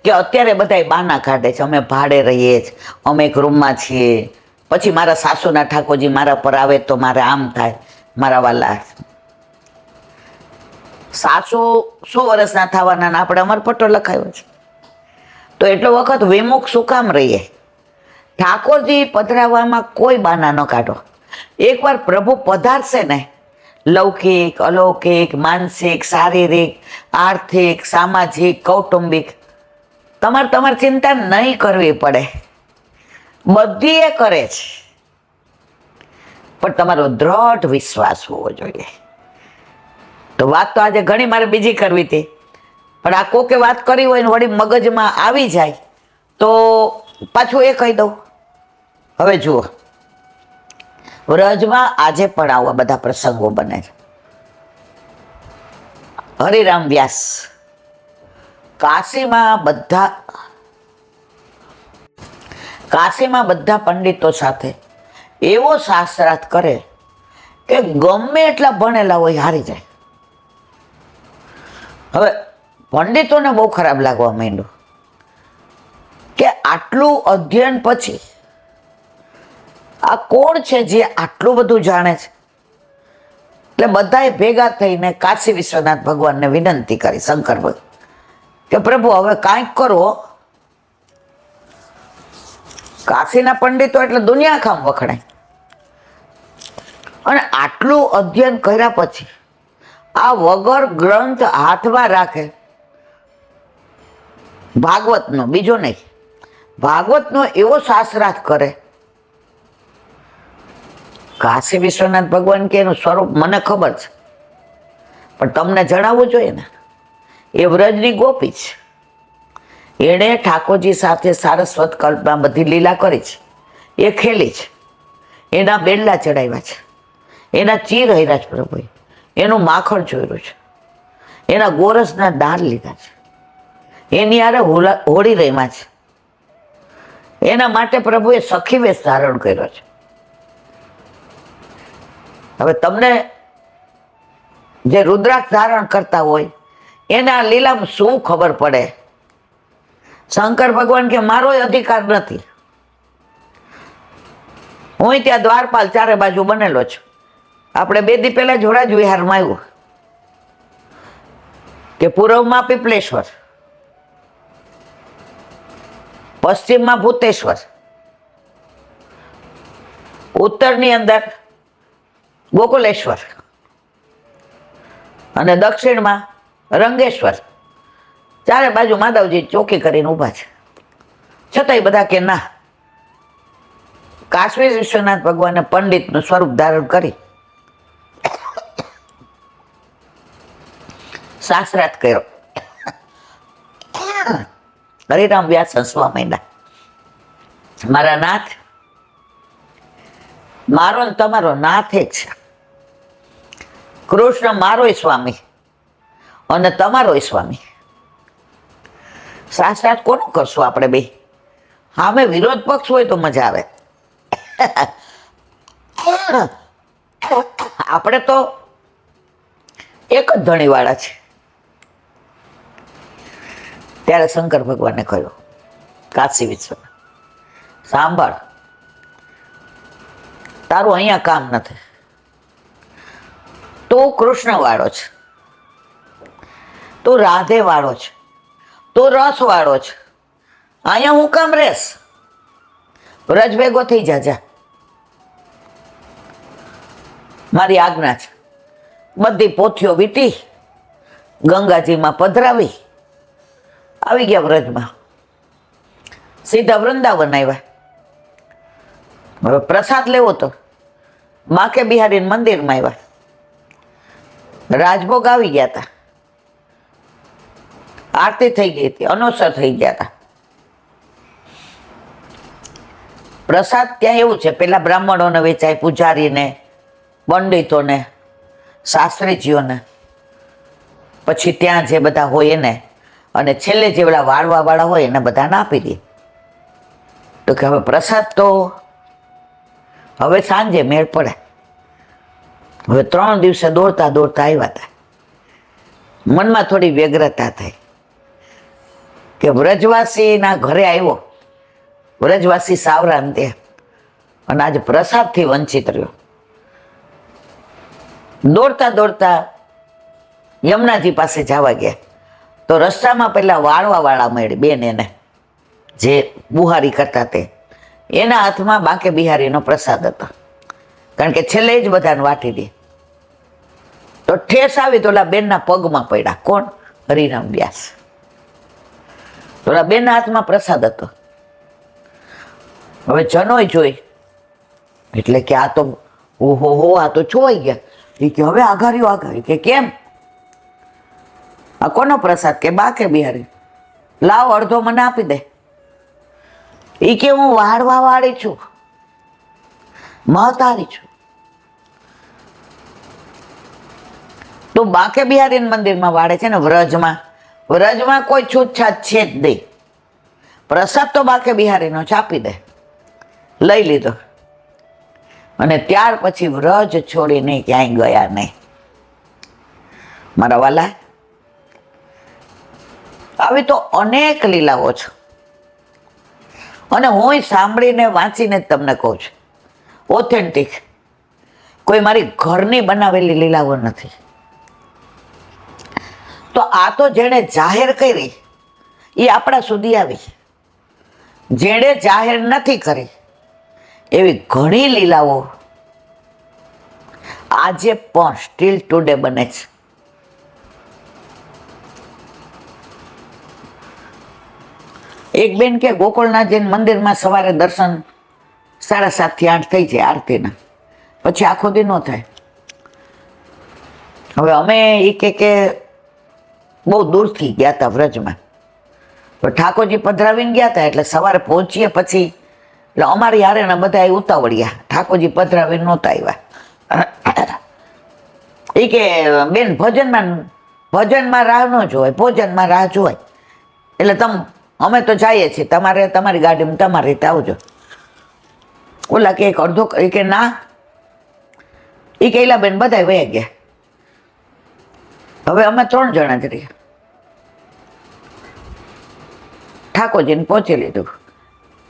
કે અત્યારે બધા બહાના કાઢે છે, અમે ભાડે રહીએ છીએ, અમે એક રૂમમાં છીએ, પછી મારા સાસુના ઠાકોરજી મારા પર આવે તો મારે આમ થાય. મારા વાલા સાસુ 100 વર્ષના થવાના, આપણે અમરપટ્ટો લખાયો છે. તો એટલો વખત વિમુખ શું કામ રહીએ? ઠાકોરજી પધરાવવામાં કોઈ બાના ન કાઢો. એકવાર પ્રભુ પધારશે ને, લૌકિક, અલૌકિક, માનસિક, શારીરિક, આર્થિક, સામાજિક, કૌટુંબિક, તમારે ચિંતા નહીં કરવી પડે. બધી એ કરે છે, પણ તમારો દ્રઢ વિશ્વાસ હોવો જોઈએ. તો વાત તો આજે ઘણી મારે બીજી કરવી હતી, પણ આ કોકે વાત કરી હોય ને વળી મગજમાં આવી જાય તો પાછું એ કહી દઉં. હવે જુઓ, વ્રજમાં આજે પણ આવા બધા પ્રસંગો બને છે. હરિરામ વ્યાસ કાશીમાં બધા પંડિતો સાથે એવો શાસ્ત્રાર્થ કરે કે ગમે એટલા ભણેલા હોય હારી જાય. હવે પંડિતોને બહુ ખરાબ લાગવા માંડ્યું કે આટલું અધ્યયન પછી આ કોણ છે જે આટલું બધું જાણે છે? એટલે બધાએ ભેગા થઈને કાશી વિશ્વનાથ ભગવાનને વિનંતી કરી, શંકર ભગવાન, કે પ્રભુ હવે કાંઈક કરો. કાશીના પંડિતો એટલે દુનિયા ખામ વખણાય, અને આટલું અધ્યયન કર્યા પછી આ વગર ગ્રંથ હાથમાં રાખે, ભાગવતનો, બીજો નહીં, ભાગવતનો એવો શાસ્ત્રાર્થ કરે. કાશી વિશ્વનાથ ભગવાન કે એનું સ્વરૂપ મને ખબર છે, પણ તમને જણાવવું જોઈએ ને. એ વ્રજની ગોપી છે, એણે ઠાકોરજી સાથે સારસ્વત કલ્પમાં બધી લીલા કરી છે, એ ખેલી છે, એના બેડલા ચડાવ્યા છે, એના ચીર હર્યા છે પ્રભુએ, એનું માખણ ચોર્યું છે, એના ગોરસના દાન લીધા છે, એની હારે હોળી રમ્યા છે, એના માટે પ્રભુએ સખી વેશ ધારણ કર્યો છે. હવે તમને જે રુદ્રાક્ષ ધારણ કરતા હોય એના લીલામાં શું ખબર પડે? શંકર ભગવાન કે મારો અધિકાર નથી, હું ત્યાં દ્વારપાલ 4 બાજુ બનેલો છું. આપણે 2 દી પહેલા જોડાજ વિહારમાં આવ્યું કે પૂર્વમાં પીપલેશ્વર, પશ્ચિમમાં ભૂતેશ્વર, ઉત્તરની અંદર ગોકુલેશ્વર અને દક્ષિણમાં રંગેશ્વર. ચારે બાજુ માધવજી ચોકી કરીને ઊભા છે. છતાંય બધા કે ના, કાશ્મીર વિશ્વનાથ ભગવાને પંડિતનું સ્વરૂપ ધારણ કરી શાસ્ત્રાર્થ કર્યો. હરિરામ વ્યાસ હસવા માંડ્યા. મારા નાથ, મારો ને તમારો નાથ એક છે. કૃષ્ણ મારોય સ્વામી અને તમારોય સ્વામી. શાસ્ત્રાર્થ કોનું કરશું આપણે બે? સામે વિરોધ પક્ષ હોય તો મજા આવે. આપણે તો એક જ ધણીવાળા છે. ત્યારે શંકર ભગવાને કહ્યું, કાશી વિશ્વનાથ, સાંભળ, તારું અહીંયા કામ નથી. તું કૃષ્ણ વાળો છે, તું રાધે વાળો છે, તું રસ વાળો છે. અહીંયા હું કામ રેસ? વ્રજ ભેગો થઈ જા. મારી આજ્ઞા છે. બધી પોથીઓ વીટી ગંગાજીમાં પધરાવી આવી ગયા વ્રજમાં. સીધા વૃંદાવન આવ્યા. હવે પ્રસાદ લેવો તો બાંકે બિહારી મંદિરમાં આવ્યા. રાજભોગ આવી ગયા હતા. આરતી થઈ ગઈ હતી, અનોસર થઈ ગયા હતા. પ્રસાદ ત્યાં એવું છે, પેલા બ્રાહ્મણોને વેચાય, પૂજારીને, પંડિતોને, શાસ્ત્રીજીઓને, પછી ત્યાં જે બધા હોય એને, અને છેલ્લે જે પેલા વાળવા વાળા હોય એને બધાને આપી દે. તો કે હવે પ્રસાદ તો હવે સાંજે મેળ પડે. હવે 3 દિવસે દોડતા દોડતા આવ્યા હતા. મનમાં થોડી વ્યગ્રતા થઈ કે વ્રજવાસીના ઘરે આવ્યો, વ્રજવાસી સાવરાન તે, અને આજે પ્રસાદથી વંચિત રહ્યો. દોડતા દોડતા યમુનાજી પાસે જવા ગયા તો રસ્તામાં પેલા વાળવા વાળા મળી બેન, એને જે બુહારી કરતા તે, એના હાથમાં બાંકે બિહારીનો પ્રસાદ હતો. કારણ કે છેલ્લે જ બધાને વાટી દે. તો ઠેસ આવી તો ઓલા બેનના પગમાં પડ્યા. કોણ? હરિરામ વ્યાસ. તો ઓલા બેનના હાથમાં પ્રસાદ હતો. હવે જનોય જોઈ એટલે કે આ તો ઓહો, આ તો છોવાઈ ગયા. એ કે હવે આઘાર્યું આઘાર્યું. કે કેમ? આ કોનો પ્રસાદ? કે બાંકે બિહારી. લાવ, અડધો મને આપી દે. એ કે હું વાળવા વાળી છું, મહતારી છું. તો બાંકે બિહારી મંદિરમાં વાળે છે ને વ્રજમાં. વ્રજમાં કોઈ છૂટછાટ છે જ નહીં. પ્રસાદ તો બાંકે બિહારીનો જ આપી દે. લઈ લીધો અને ત્યાર પછી વ્રજ છોડીને ક્યાંય ગયા નહીં. મારા વાલા, આવી તો અનેક લીલાઓ છે, અને હું સાંભળીને વાંચીને જ તમને કહું છું. ઓથેન્ટિક, કોઈ મારી ઘરની બનાવેલી લીલાઓ નથી. તો આ તો જેણે જાહેર કરી એ આપણા સુધી આવી. જેણે જાહેર નથી કરી એવી ઘણી લીલાઓ આજે પણ સ્ટીલ ટુડે બને છે. એક બેન કે ગોકુળનાથજી મંદિરમાં સવારે દર્શન 7:30 થી 8 થઈ જાય આરતીના, પછી આખો દી ન થાય. હવે અમે એ કે બહુ દૂરથી ગયા હતા વ્રજમાં, તો ઠાકોરજી પધરાવીને ગયા હતા એટલે સવારે પહોંચીએ પછી એટલે અમારી હારે બધા ઉતાવળ્યા. ઠાકોરજી પધરાવીને નહોતા આવ્યા. એ કે બેન ભજનમાં રાહ ન જોવાય, ભોજનમાં રાહ જોવાય. એટલે અમે તો જઈએ છીએ, તમારે તમારી ગાડીમાં તમારી રીતે આવજો. ઓલા કે એક અડધો, એ કે ના, એ કે એલા બેન બધા વહી ગયા. હવે અમે 3 જણા જ રહ્યા. ઠાકોરજીને પહોંચી લીધું.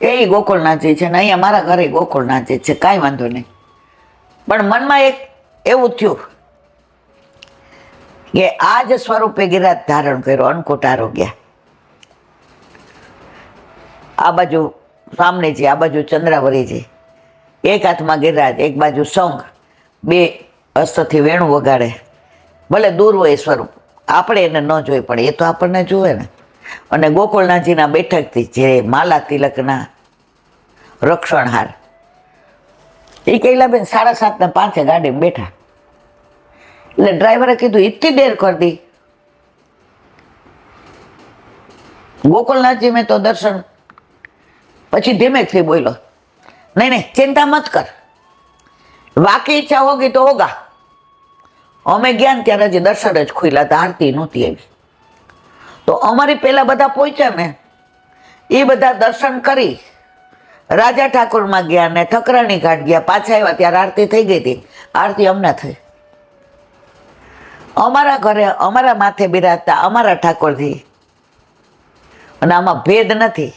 એ ગોકુળનાથજી છે ને અહીંયા મારા ઘરે ગોકુળનાથજી છે, કાંઈ વાંધો નહીં. પણ મનમાં એક એવું થયું કે આ જ સ્વરૂપે ગિરાજ ધારણ કર્યો, અન્નકૂટ આરોગ્ય. આ બાજુ સ્વામીજી, આ બાજુ ચંદ્રાવરીજી, એક હાથમાં ગિરિરાજ, એક બાજુ શંખ, બે હસ્તથી વેણું વગાડે, ભલે દૂર હોય સ્વરૂપ, આપણે એને ન જોઈ પડે, એ તો આપણને જુએ ને. અને ગોકુળનાથજીના બેઠકથી જે માલા તિલકના રક્ષણહાર, એ કૈલાબેન 7:30 ને 5 ગાડીમાં બેઠા. એટલે ડ્રાઈવરે કીધું ઇતની દેર કર દી. ગોકુળનાથજી મેં તો દર્શન, પછી ધીમેથી બોલ્યો, નહીં નહીં ચિંતા મત કર, વાકી ઈચ્છા હોગી તો હોગા. અમે ગયા ને ત્યારે હજી દર્શન જ ખુલ્યા હતા, આરતી નહોતી આવી. તો અમારી પેલા બધા પહોંચ્યા ને, એ બધા દર્શન કરી રાજા ઠાકોરમાં ગયા ને ઠકરાણી ઘાટ ગયા, પાછા આવ્યા ત્યારે આરતી થઈ ગઈ હતી. આરતી અમને થઈ. અમારા ઘરે અમારા માથે બિરાજતા અમારા ઠાકોરજી, અને આમાં ભેદ નથી.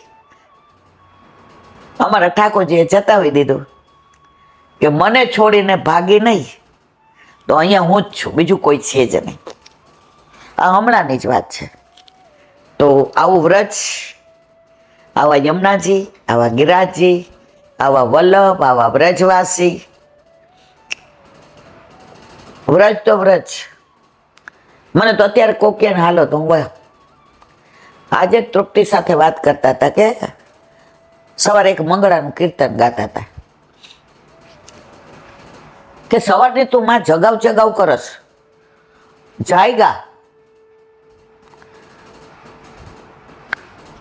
અમારા ઠાકોરજીએ જતાવી દીધું કે મને છોડીને ભાગી નહીં તો અહીંયા હું જ છું, બીજું કોઈ છે જ નહીં. આ હમણાંની જ વાત છે. તો આવું વ્રજ, આવા યમુનાજી, આવા ગિરિરાજજી, આવા વલ્લભ, આવા વ્રજવાસી. વ્રજ તો વ્રજ. મને તો અત્યારે કોકિયાને હાલો તો હું આજે જ તૃપ્તિ સાથે વાત કરતા હતા કે સવારે એક મંગળાનું કીર્તન ગાતા હતા કે સવારની તું માં જગાવ જગાવ કરસ, જાયગા.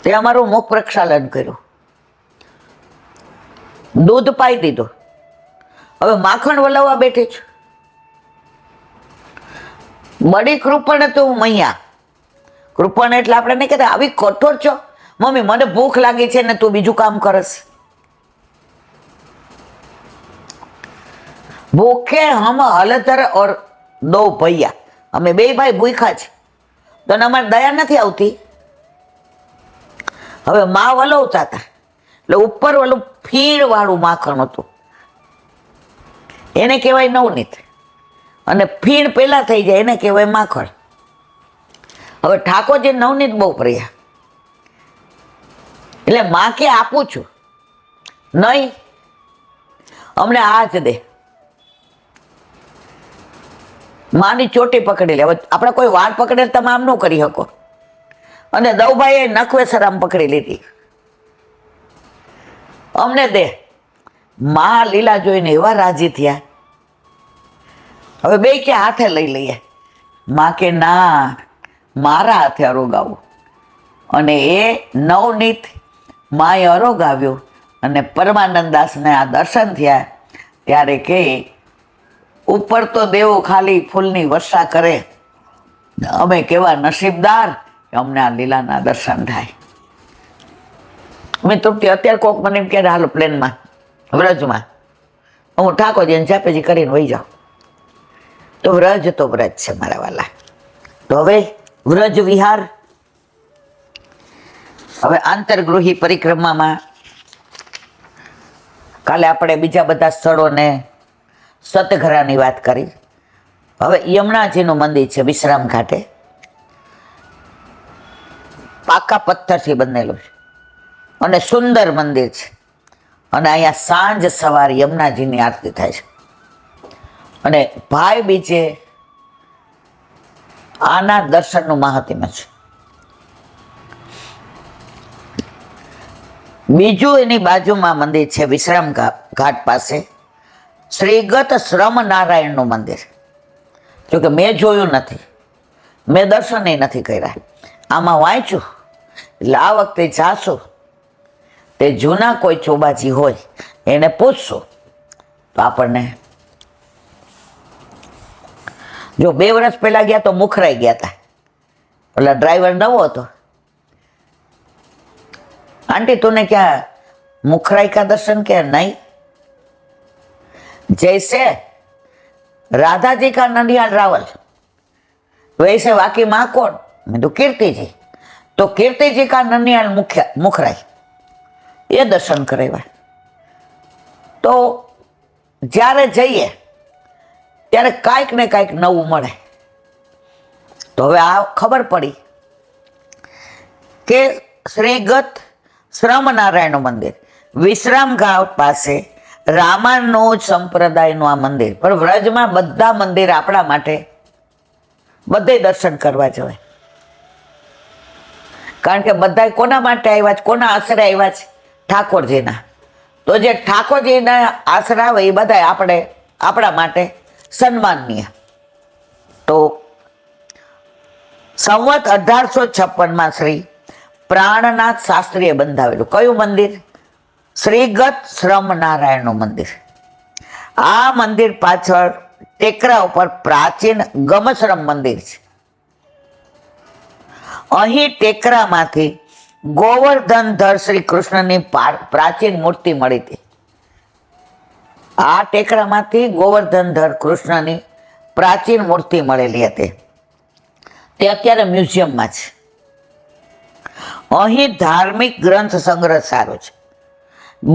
તે અમારું મુખ પ્રક્ષાલન કર્યું, દૂધ પાઈ દીધું, હવે માખણ વલાવવા બેઠી છું. બડી કૃપણ તું મૈયા. કૃપણ એટલે આપણે નહીં કહેતા આવી કઠોર છો, મમ્મી મને ભૂખ લાગી છે ને તું બીજું કામ કરસ. ભૂખે હમ હલતર ઓર દો ભૈયા, અમે બે ભાઈ ભૂખા છે, તને અમારે દયા નથી આવતી. હવે માં વલોવતા હતા એટલે ઉપર ઓલું ફીણ વાળું માખણ હતું, એને કહેવાય નવનીત, અને ફીણ પેલા થઈ જાય એને કહેવાય માખણ. હવે ઠાકોરજી નવનીત બહુ પ્રિય, એટલે માં કે આપું છું, નહીં અમને આ જ દે. માની ચોટી પકડી લે. હવે આપણે કોઈ વાળ પકડે તમે આમ ન કરી શકો, અને દવભાઈએ નખવેસર આમ પકડી લીધી, અમને દે. માં લીલા જોઈને એવા રાજી થયા. હવે બે કે હાથે લઈ લઈએ. માં કે ના, મારા હાથે અરોગાવું. અને એ નવનીત માએ અરોગાવ્યું, અને પરમાનંદ દાસને આ દર્શન થયા ત્યારે કે ઉપર તો દેવો ખાલી ફૂલની વર્ષા કરે, અમે કેવા નસીબદાર કે અમને આ લીલાના દર્શન થાય. મેં તૃપ્તિ અત્યારે કોક મને એમ કહે હાલો પ્લેનમાં વ્રજમાં, હું ઠાકોરજીને ચાપેજી કરીને વહી જાઉં. તો વ્રજ છે મારા વાલા. તો હવે વ્રજ વિહાર. હવે આંતરગૃહી પરિક્રમામાં કાલે આપણે બીજા બધા સ્થળોને સતઘરાની વાત કરી. હવે યમુનાજીનું મંદિર છે વિશ્રામ ઘાટે, પાકા પથ્થરથી બનેલું છે અને સુંદર મંદિર છે. અને અહીંયા સાંજ સવાર યમુનાજીની આરતી થાય છે. અને ભાઈ બીજે આના દર્શનનું મહાત્મ્ય છે. બીજું એની બાજુમાં મંદિર છે વિશ્રામ ઘાટ પાસે શ્રીગત શ્રમ નારાયણનું મંદિર. જોકે મેં જોયું નથી, મેં દર્શનય નથી કર્યા, આમાં વાંચ્યું. એટલે આ વખતે જાશું તે જૂના કોઈ ચોબાજી હોય એને પૂછશું તો આપણને. જો 2 વર્ષ પહેલા ગયા તો મુખરાઈ ગયા હતા, પેલા ડ્રાઈવર નવો હતો. आंटी तूने क्या मुखराई का दर्शन किया? नहीं, जैसे राधा जी का नंदियाल रावल वैसे वाकी माँ कौन? मैं तो कीर्ति जी. तो कीर्ति जी का नंदियाल मुखराई ये दर्शन करेवा. तो જ્યારે જઈએ ત્યારે કાંઈક ને કાંઈક નવું મળે. તો હવે આ ખબર પડી કે શ્રીગત શ્રમનારાયણનું મંદિર વિશ્રામ ઘાટ પાસે રામાનુજ સંપ્રદાયનું આ મંદિર. પણ વ્રજમાં બધા મંદિર આપણા માટે બધે દર્શન કરવા જોઈએ, કારણ કે બધા કોના માટે આવ્યા છે, કોના આશરે આવ્યા છે? ઠાકોરજીના. તો જે ઠાકોરજીના આશરા આવે એ બધા આપણા માટે સન્માનનીય. તો સંવત 1856 શ્રી પ્રાણનાથ શાસ્ત્રીએ બંધાવેલું કયું મંદિર? શ્રીગત શ્રમનારાયણનું મંદિર. આ મંદિર પાછળ ટેકરા ઉપર પ્રાચીન ગમશ્રમ મંદિર છે. અહીં ટેકરામાંથી ગોવર્ધનધર શ્રી કૃષ્ણની પ્રાચીન મૂર્તિ મળી હતી. આ ટેકરામાંથી ગોવર્ધનધર કૃષ્ણની પ્રાચીન મૂર્તિ મળેલી હતી. તે અત્યારે મ્યુઝિયમમાં છે. અહીં ધાર્મિક ગ્રંથ સંગ્રહ સારો છે.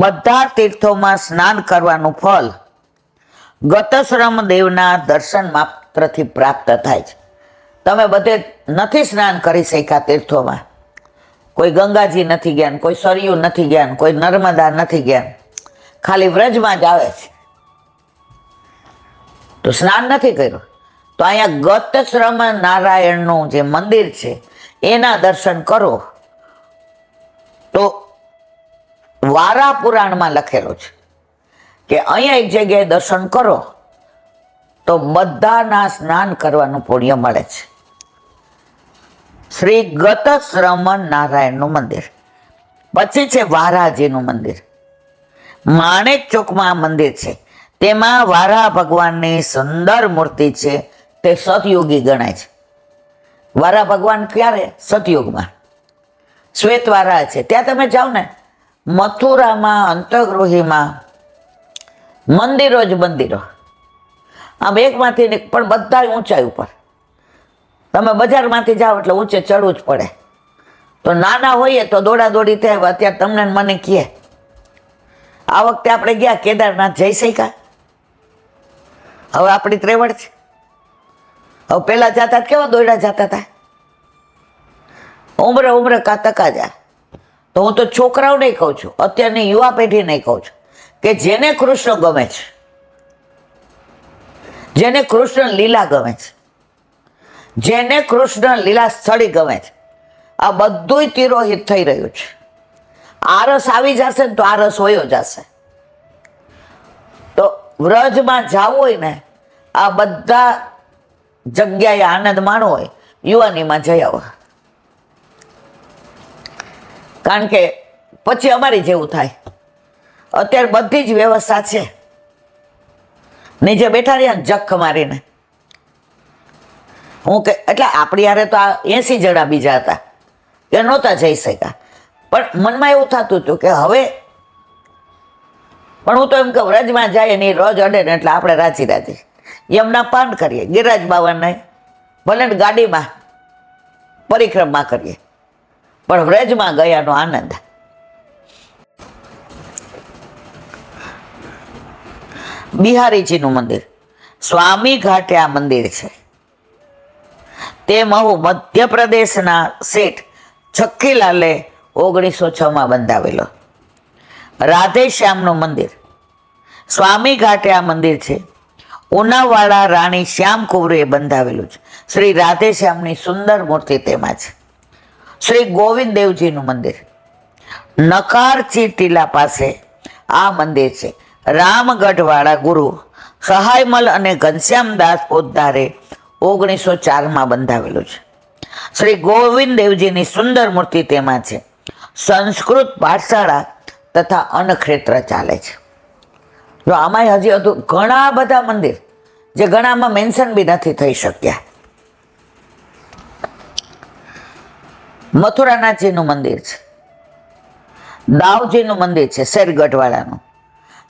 બધા તીર્થોમાં સ્નાન કરવાનું ફળ ગતશ્રમ દેવના દર્શન માત્રથી પ્રાપ્ત થાય છે. તમે બધે નથી સ્નાન કરી શક્યા તીર્થોમાં, કોઈ ગંગાજી નથી ગયા, કોઈ સરયુ નથી ગયા, કોઈ નર્મદા નથી ગયા, ખાલી વ્રજમાં જ આવે છે, તો સ્નાન નથી કર્યું. તો અહીંયા ગતશ્રમ નારાયણનું જે મંદિર છે એના દર્શન કરો. તો વારા પુરાણમાં લખેલું છે કે અહીંયા એક જગ્યાએ દર્શન કરો તો બધાના સ્નાન કરવાનું પુણ્ય મળે છે. શ્રી ગતશ્રમ નારાયણનું મંદિર. પછી છે વારાજીનું મંદિર. માણેક ચોકમાં આ મંદિર છે. તેમાં વારા ભગવાનની સુંદર મૂર્તિ છે. તે સતયુગી ગણાય છે. વારા ભગવાન ક્યારે? સતયુગમાં. શ્વેતવારા છે. ત્યાં તમે જાઓ ને, મથુરામાં અંતગૃહીમાં મંદિરો જ મંદિરો, આમ એકમાંથી પણ બધા ઊંચાઈ ઉપર. તમે બજારમાંથી જાઓ એટલે ઊંચે ચડવું જ પડે. તો નાના હોઈએ તો દોડા દોડી થાય. અત્યારે તમને મને કહે, આ વખતે આપણે ગયા કેદારનાથ, જઈ શક્યા? હવે આપણી ત્રેવડ છે. હવે પેલા જતા કેવા દોડા જતા હતા, ઉમરે કા તકા જા. તો હું તો છોકરાઓને કહું છું, અત્યારની યુવા પેઢીને કહું છું કે જેને કૃષ્ણ ગમે છે, જેને કૃષ્ણ લીલા ગમે છે, જેને કૃષ્ણ લીલા સ્થળી ગમે છે, આ બધુંય તિરોહિત થઈ રહ્યું છે. આ રસ આવી જશે ને તો આ રસ વયો જશે. તો વ્રજમાં જવું હોય ને, આ બધા જગ્યાએ આનંદ માણવો હોય, યુવાનીમાં જઈ આવો. કારણ કે પછી અમારી જેવું થાય. અત્યારે બધી જ વ્યવસ્થા છે, નીચે બેઠા રહ્યા ને જખ મારીને. હું કે એટલે આપણી હારે તો આ 80 જણા બીજા હતા કે નહોતા જઈ શક્યા. પણ મનમાં એવું થતું હતું કે હવે, પણ હું તો એમ કે વ્રજમાં જાય ને રોજ અડે ને એટલે આપણે રાજી એમના પાન કરીએ, ગિરિરાજ બાવાને ભલે ને ગાડીમાં પરિક્રમા કરીએ, પણ વ્રજમાં ગયાનો આનંદ. બિહારીજીનું મંદિર. સ્વામી ઘાટે આ મંદિર છે. તે મધ્યપ્રદેશના શેઠ છક્કીલાલે 1906 બંધાવેલો. રાધેશ્યામનું મંદિર. સ્વામી ઘાટે આ મંદિર છે. ઉનાવાડા રાણી શ્યામકુંવરીએ બંધાવેલું છે. શ્રી રાધેશ્યામની સુંદર મૂર્તિ તેમાં છે. શ્રી ગોવિંદ દેવજીનું મંદિર. નકારચી ટીલા પાસે આ મંદિર છે. રામગઢવાળા ગુરુ સહાયમલ અને ઘનશ્યામદાસ પોદ્દારે 1904 બંધાવેલું છે. શ્રી ગોવિંદ દેવજીની સુંદર મૂર્તિ તેમાં છે. સંસ્કૃત પાઠશાળા તથા અન્નક્ષેત્ર ચાલે છે. જો આમાં હજી ઘણા બધા મંદિર જે ઘણામાં મેન્શન બી નથી થઈ શક્યા. મથુરાનાથજીનું મંદિર છે. દાવજીનું મંદિર છે શેરગઢવાળાનું.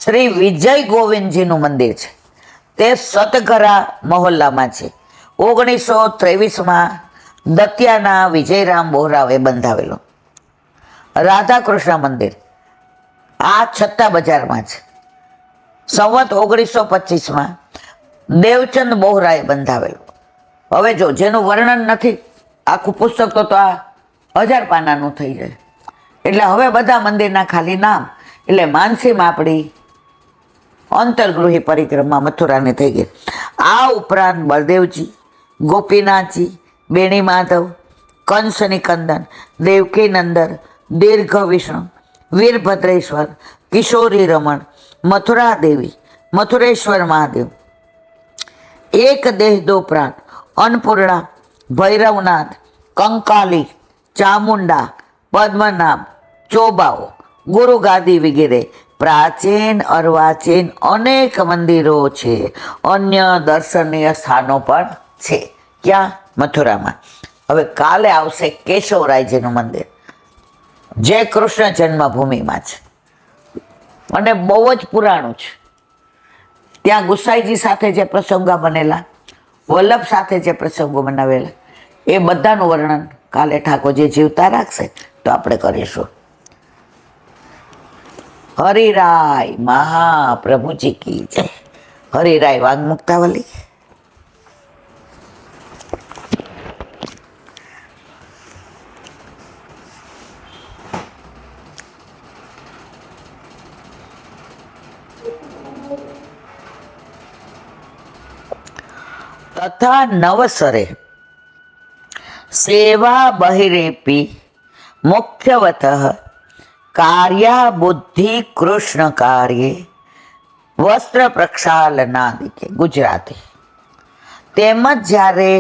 શ્રી વિજય ગોવિંદજીનું મંદિર છે. તે સતગરા મહોલ્લામાં છે. 1923 દતિયાના વિજયરામ બોહરાવે બંધાવેલો. રાધાકૃષ્ણ મંદિર આ છત્તા બજારમાં છે. સંવત 1925 દેવચંદ બોહરાએ બંધાવેલું. હવે જો જેનું વર્ણન નથી, આખું પુસ્તક તો આ 1000 પાનાનું થઈ જાય. એટલે હવે બધા મંદિરના ખાલી નામ. એટલે માનસીમાં આપણી અંતર્ગૃહી પરિક્રમા મથુરાની થઈ ગઈ. આ ઉપરાંત બળદેવજી, ગોપીનાથજી, બેણી માધવ, કંસ નિકંદન, દેવકી નંદન, દીર્ઘ વિષ્ણુ, વીરભદ્રેશ્વર, કિશોરી રમણ, મથુરા દેવી, મથુરેશ્વર મહાદેવ, એક દેહ દો પ્રાણ, અન્નપૂર્ણા, ભૈરવનાથ, કંકાલી, ચામુંડા, પદ્મનાભ, ચોબાઓ, ગુરુ ગાદી વગેરે પ્રાચીન અર્વાચીન અનેક મંદિરો છે. અન્ય દર્શનીય સ્થાનો પણ છે. ક્યાં? મથુરામાં. હવે કાલે આવશે કેશવરાયજીનું મંદિર, જે કૃષ્ણ જન્મભૂમિમાં છે અને બહુ જ પુરાણું છે. ત્યાં ગુસાઈજી સાથે જે પ્રસંગો બનેલા, વલ્લભ સાથે જે પ્રસંગો બનાવેલા, એ બધાનું વર્ણન કાલે ઠાકોરજી જીવતા રાખશે તો આપણે કરીશું. હરિરાય મહાપ્રભુજી કી જય. હરિરાય વાગ્મુક્તાવલી. તથા નવસરે સેવા બહિરેપી મુખ્યવતઃ કાર્યા બુદ્ધિ કૃષ્ણ કાર્યે વસ્ત્ર પ્રક્ષાલનાદિકે. ગુજરાતી. તેમજ જ્યારે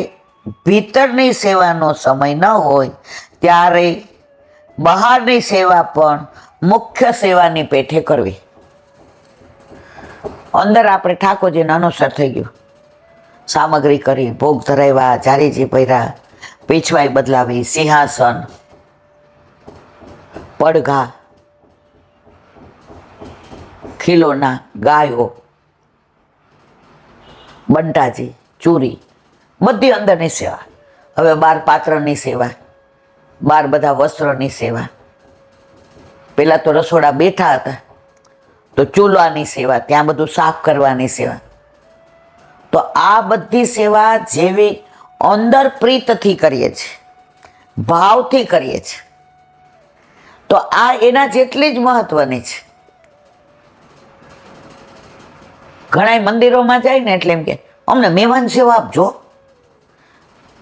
ભીતરની સેવાનો સમય ન હોય ત્યારે બહારની સેવા પણ મુખ્ય સેવાની પેઠે કરવી. અંદર આપણે ઠાકોરજીને અનુસાર થઈ ગયું, સામગ્રી કરી, ભોગ ધરાવ્યા, જારીજી પહેર્યા, પીછવાઈ બદલાવી, સિંહાસન, પડઘા, ખીલોના, ગાયો, બંટાજી, ચૂરી, બધી અંદરની સેવા. હવે 12 પાત્રની સેવા, 12 બધા વસ્ત્રોની સેવા. પેલા તો રસોડા બેઠા હતા તો ચૂલાની સેવા, ત્યાં બધું સાફ કરવાની સેવા. તો આ બધી સેવા જેવી અંદર પ્રીતથી કરીએ છીએ, ભાવથી કરીએ છીએ, તો આ એના જેટલી જ મહત્વની છે. ઘણા મંદિરોમાં જાય ને એટલે એમ કે અમને મહેમાન સેવા આપજો.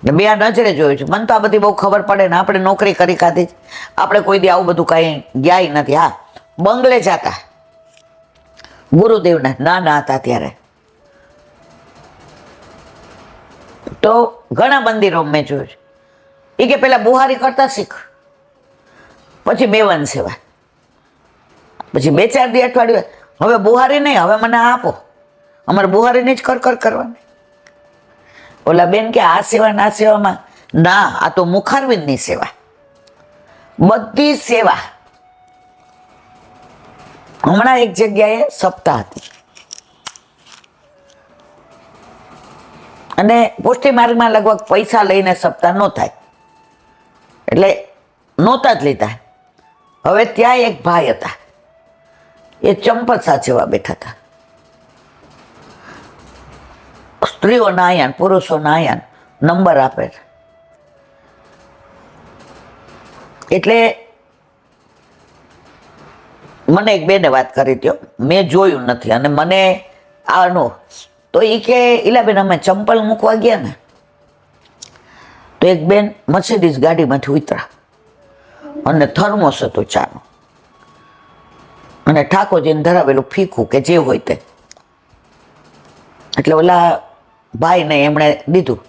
બે આ નજરે જોયું છે. મને તો આ બધી બહુ ખબર પડે ને, આપણે નોકરી કરી ખાધી, આપણે કોઈ દી આવું બધું કાંઈ ગયા નથી. હા, બંગલે જતા ગુરુદેવના નાના હતા ત્યારે તો ઘણા મંદિરો મેં જોયું છે. એ કે પેલા બુહારી કરતા શીખ, પછી મેવાન સેવા, પછી 2-4 દી અઠવાડિયું, હવે બુહારી નહીં, હવે મને આપો, અમારે બુહારીની જ કર કરવાની. ઓલા બેન કે આ સેવા ના સેવામાં ના, આ તો મુખારવિંદની સેવા. બધી સેવા. હમણાં એક જગ્યાએ સપ્તાહ હતી અને પુષ્ટિ માર્ગમાં લગભગ પૈસા લઈને સપ્તાહ ન થાય એટલે નહોતા જ લીધા. હવે ત્યાં એક ભાઈ હતા, એ ચંપલ સાચવવા બેઠા હતા. સ્ત્રીઓના આયાન, પુરુષોના આયાન નંબર આપે. એટલે મને એક બેને વાત કરી હતી, મેં જોયું નથી અને મને આનો તો એ કે ઈલાબેન અમે ચંપલ મૂકવા ગયા ને તો એક બેન મર્સિડીઝ ગાડીમાંથી ઉતરા અને થર્મોસ હતું ચાનું અને ઠાકોરજીને ધરાવેલું ફીકું કે જે હોય તે. એટલે ઓલા ભાઈને એમણે દીધું.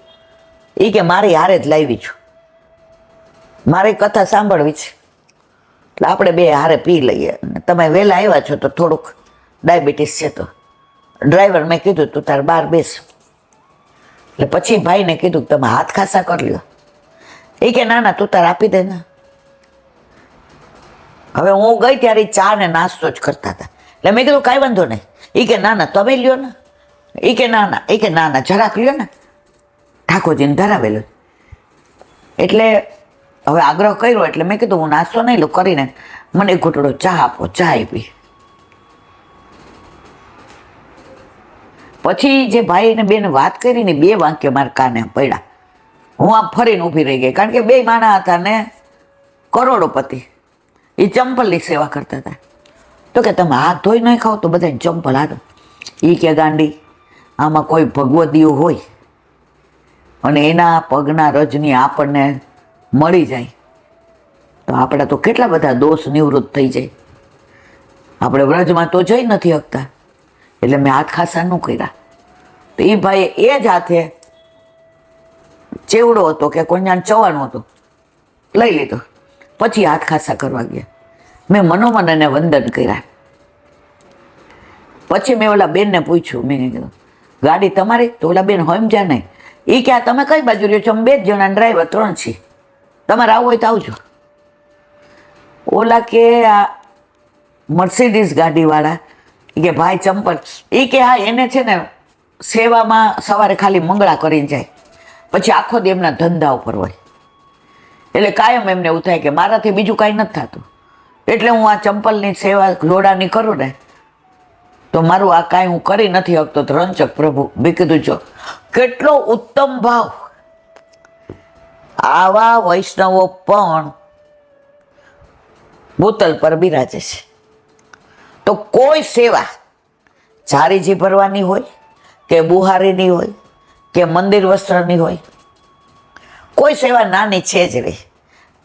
એ કે મારી હારે જ લાવી છું, મારી કથા સાંભળવી છે, એટલે આપણે બે હારે પી લઈએ. તમે વહેલા આવ્યા છો તો થોડુંક ડાયાબિટીસ છે તો ડ્રાઈવર મેં કીધું તું તાર બહાર બેસ. એટલે પછી ભાઈને કીધું તમે હાથ ખાસા કરી લ્યો. એ કે ના ના તું તાર આપી દે ને. હવે હું ગઈ ત્યારે ચા ને નાસ્તો જ કરતા હતા એટલે મેં કીધું કાંઈ વાંધો નહીં. એ કે ના ના તમે લ્યો ને. એ કે ના ના જરાક લ્યો ને, ઠાકોરજીને ધરાવેલો. એટલે હવે આગ્રહ કર્યો એટલે મેં કીધું હું નાસ્તો નહીં લઉં, કરીને મને એક ઘૂંટડો ચા આપો. ચા આપી. પછી જે ભાઈ ને બેને વાત કરી ને 2 વાક્ય મારા કાને પડ્યા. હું આમ ફરીને ઊભી રહી ગઈ, કારણ કે 2 માણા હતા ને કરોડોપતિ. એ ચંપલની સેવા કરતા હતા. તો કે તમે હાથ ધોઈ નહીં ખાઓ તો બધાને ચંપલ હાથો. એ કે ગાંડી આમાં કોઈ ભગવદીઓ હોય અને એના પગના રજની આપણને મળી જાય તો આપણા તો કેટલા બધા દોષ નિવૃત્ત થઈ જાય. આપણે વ્રજમાં તો જઈ નથી શકતા એટલે મેં હાથ ખાસા ન કર્યા. તો એ ભાઈ એ જ હાથે ચેવડો હતો કે કોન્યાને ચવાનો હતો લઈ લીધો, પછી હાથ ખાસા કરવા ગયા. મેં મનોમન એને વંદન કર્યા. પછી મેં ઓલા બેનને પૂછ્યું, મેં કીધું ગાડી તમારી? તો ઓલા બેન સમજ્યા નહીં. એ કે તમે કઈ બાજુ રહ્યો છો? અમે 2 જણા ડ્રાઈવર 3 છીએ, તમારે આવવું હોય તો આવજો. ઓલા કે આ મર્સિડીઝ ગાડીવાળા કે ભાઈ ચંપલ, એ કે હા એને છે ને સેવામાં સવારે ખાલી મંગળા કરીને જાય, પછી આખો દી એમના ધંધા ઉપર હોય, એટલે કાયમ એમને એવું થાય કે મારાથી બીજું કાંઈ નથી થતું, એટલે હું આ ચંપલની સેવા ઘોડાની કરું ને તો મારું આ કાંઈ હું કરી નથી શકતો. રંચક પ્રભુ મેં કીધું જો કેટલો ઉત્તમ ભાવ. આવા વૈષ્ણવો પણ બોતલ પર બિરાજે છે. તો કોઈ સેવા ચારીજી ભરવાની હોય કે બુહારીની હોય કે મંદિર વસ્ત્રની હોય, કોઈ સેવા નાની છે જ નહીં.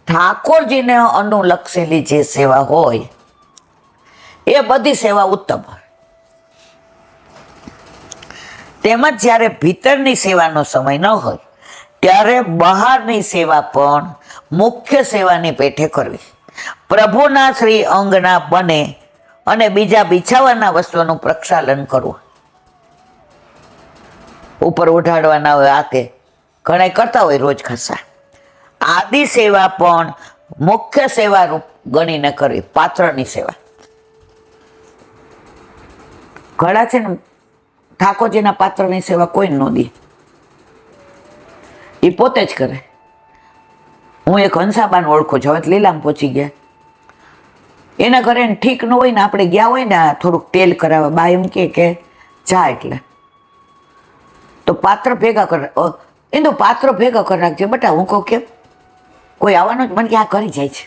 ઠાકોરજીને અનુલક્ષેલી જે સેવા હોય એ બધી સેવા ઉત્તમ હોય. તેમજ જ્યારે ભીતરની સેવાનો સમય ન હોય ત્યારે બહારની સેવા પણ મુખ્ય સેવાની પેઠે કરવી. પ્રભુના શ્રી અંગના બને અને બીજા બિછાવાના વસ્તુનું પ્રક્ષાલન કરવું. ઉપર ઉઠાડવાના હોય આ તે ઘણા કરતા હોય રોજ ખાસા. આદિ સેવા પણ મુખ્ય સેવા રૂપ ગણીને કરવી. પાત્રની સેવા ઘણા છે ને ઠાકોરજીના પાત્રની સેવા કોઈ ન દે, એ પોતે જ કરે. હું એક હંસાબાને ઓળખું છું, હવે લીલામાં પહોંચી ગયા. એના ઘરે ઠીક ન હોય ને આપણે ગયા હોય ને થોડુંક તેલ કરાવવા, બા એમ કે જા એટલે તો પાત્ર ભેગા કરે. એ તો પાત્ર ભેગા કરી રાખજે બટા. હું કહું કેમ? કોઈ આવવાનું જ? મને કે આ કરી જાય છે.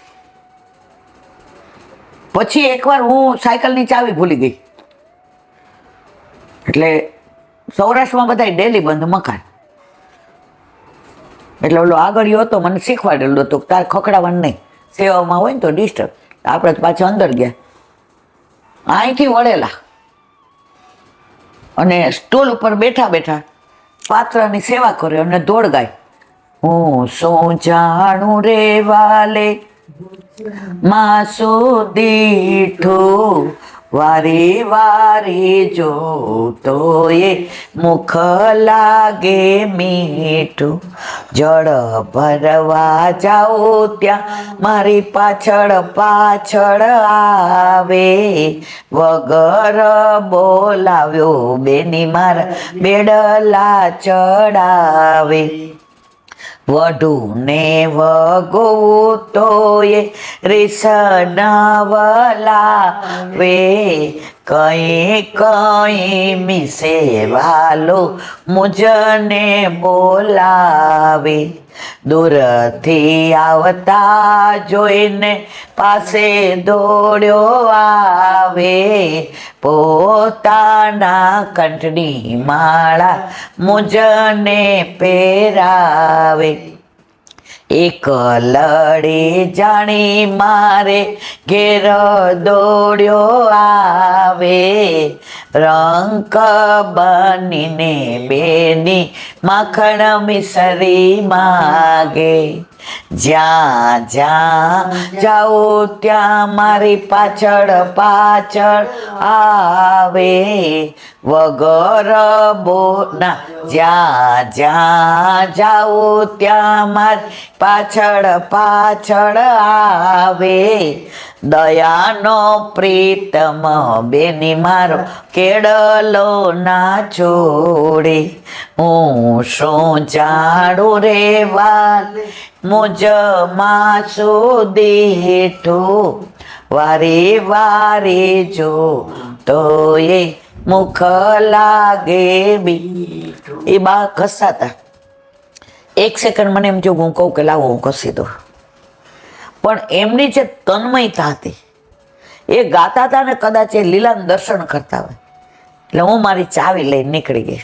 પછી એકવાર હું સાયકલની ચાવી ભૂલી ગઈ, એટલે સૌરાષ્ટ્રમાં બધા ડેલી બંધ મકાન, એટલે ઓલો આગળ હતો મને શીખવાડેલું હતું તાર ખખડાવાનું નહીં, સેવામાં હોય ને તો ડિસ્ટર્બ. આપણે પાછા અંદર ગયા, અહીંથી વળેલા અને સ્ટોલ ઉપર બેઠા બેઠા પાત્રની સેવા કરે અને દોડ ગાય. હું શું જાણું રે વાલે માસો દીઠું, વારે વારે જો તો એ મુખ લાગે મીઠું, જળ ભરવા જાઓ ત્યાં મારી પાછળ પાછળ આવે, વગર બોલાવ્યો બેની મારા બેડલા ચડાવે, વઢુને વગવું તો એ રીસનાવલાવે, કઈ કઈ મિસે વાલો મુજને બોલાવે, દૂરથી આવતા જોઈને પાસે દોડ્યો આવે, પોતાના કંઠની માળા મુજને પહેરાવે, એક લડે જાણી મારે ઘેર દોડ્યો આવે, રંક બનીને બેની માખણ મિસરી માગે, જ્યાં જ્યાં જાઓ ત્યાં મારી પાછળ પાછળ આવે, વગર બોના જ્યાં જ્યાં જાઓ ત્યાં મારી પાછળ પાછળ આવે, દયાનો પ્રીતમ બેની મારો કેળલો ના છોડે, હું શું જાણું રે વાલે મુજ માસો દીઠું, વારે વારે જો તો એ મુખ લાગે મીઠું. એ બા ઘસાતા. એક સેકન્ડ મને એમ જો હું કહું કે લાવો હું ઘસી દઉં, પણ એમની જે તન્મયતા હતી એ ગાતા હતા ને કદાચ એ લીલાનું દર્શન કરતા હોય એટલે હું મારી ચાવી લઈને નીકળી ગઈ.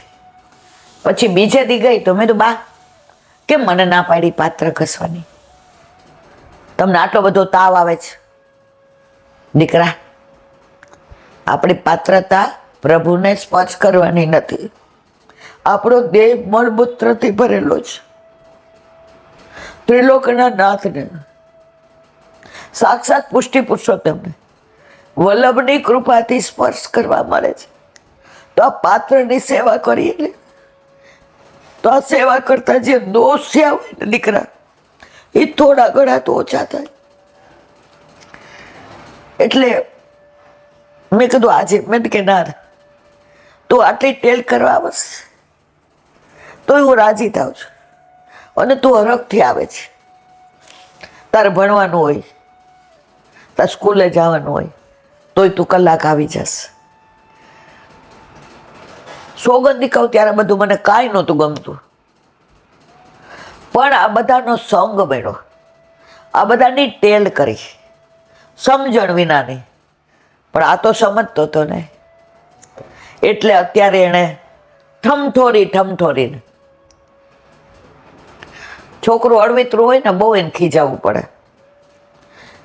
પછી બીજે દી ગઈ તો મેં તો બા કેમ મને ના પાડી પાત્ર ઘસવાની? તમને આટલો બધો તાવ આવે છે? દીકરા, આપણી પાત્રતા પ્રભુને સ્પર્શ કરવાની નથી. આપણો દેહ મળમૂત્રથી ભરેલો છે. ત્રિલોકના નાથને, સાક્ષાત પુષ્ટિ પુરુષોત્તમને વલ્લભની કૃપાથી સ્પર્શ કરવા મળે છે. તો આ પાત્રની સેવા કરીએ ને, તો આ સેવા કરતા જે દોષ થયા હોય ને દીકરા, એ થોડા ઘણા તો ઓછા થાય. એટલે મેં કીધું આજે મેં કે ના, તું આટલી ટેલ કરવા આવશે તો હું રાજી થાઉં છું. અને તું હરખથી આવે છે. તારે ભણવાનું હોય, તારે સ્કૂલે જવાનું હોય, તોય તું કલાક આવી જશે. સોગંદી કહું ત્યારે બધું મને કાંઈ નહોતું ગમતું, પણ આ બધાનો સંગ મેળો, આ બધાની ટેલ કરી, સમજણ વિનાની. પણ આ તો સમજતો હતો ને, એટલે અત્યારે એને ઠમઠોરીને, છોકરું અળવિતરું હોય ને બહુ એને ખીજાવવું પડે,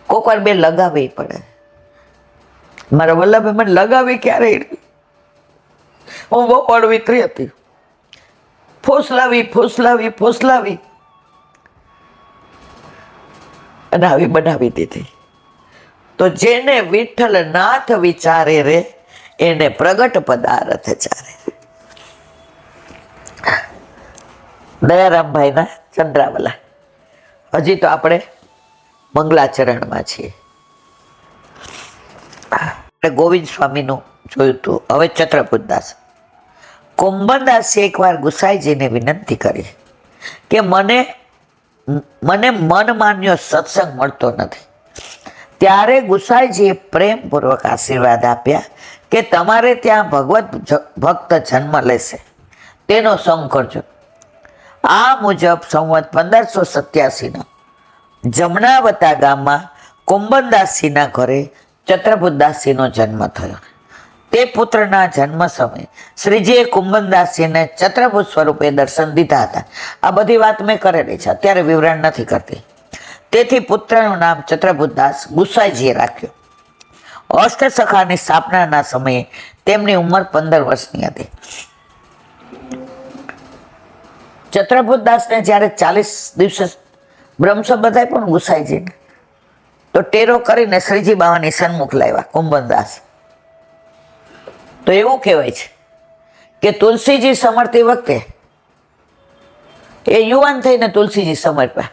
કોક વાર બે લગાવવી પડે. મારા વલ્લભે મને લગાવી ક્યારે? હું બહુ અળવિતરી હતી, ફોસલાવી અને આવી બનાવી દીધી. તો જેને વિઠ્ઠલ નાથ વિચારે રે, એને પ્રગટ પદાર્થ ચારે. દયારામભાઈના ચંદ્રાવલા. હજી તો આપણે મંગલાચરણમાં છીએ. આપણે ગોવિંદ સ્વામીનું જોયું હતું. હવે ચત્રપુરદાસ. કુંભનદાસે એકવાર ગુસાઈજીને વિનંતી કરી કે મને મન માન્યો સત્સંગ મળતો નથી. ત્યારે ગુસાઈજીએ પ્રેમપૂર્વક આશીર્વાદ આપ્યા કે તમારે ત્યાં ભગવત ભક્ત જન્મ લેશે, તેનો સંગ કરજો. આ મુજબ સંવત 1587 જમનાવતા ગામમાં કુંભનદાસજીના ઘરે ચત્રપુરદાસજીનો જન્મ થયો. તે પુત્રના જન્મ સમયે શ્રીજીએ કુંભનદાસજીને ચત્રપુર સ્વરૂપે દર્શન દીધા હતા. આ બધી વાત મેં કરેલી છે, અત્યારે વિવરણ નથી કરતી. તેથી પુત્રનું નામ ચત્રપુરદાસ ગુસાઈજીએ રાખ્યું. અષ્ટસખાની સ્થાપનાના સમયે તેમની ઉંમર 15 વર્ષની હતી. ચત્રપુરદાસને જ્યારે 40 દિવસે બ્રહ્મસભા બધાય પણ ગુસાઈજીને, તો ટેરો કરીને શ્રીજી બાવાની સન્મુખ લાવ્યા કુંભનદાસ. તો એવું કહેવાય છે કે તુલસીજી સમરતી વખતે એ યુવાન થઈને તુલસીજી સમર્પ્યા.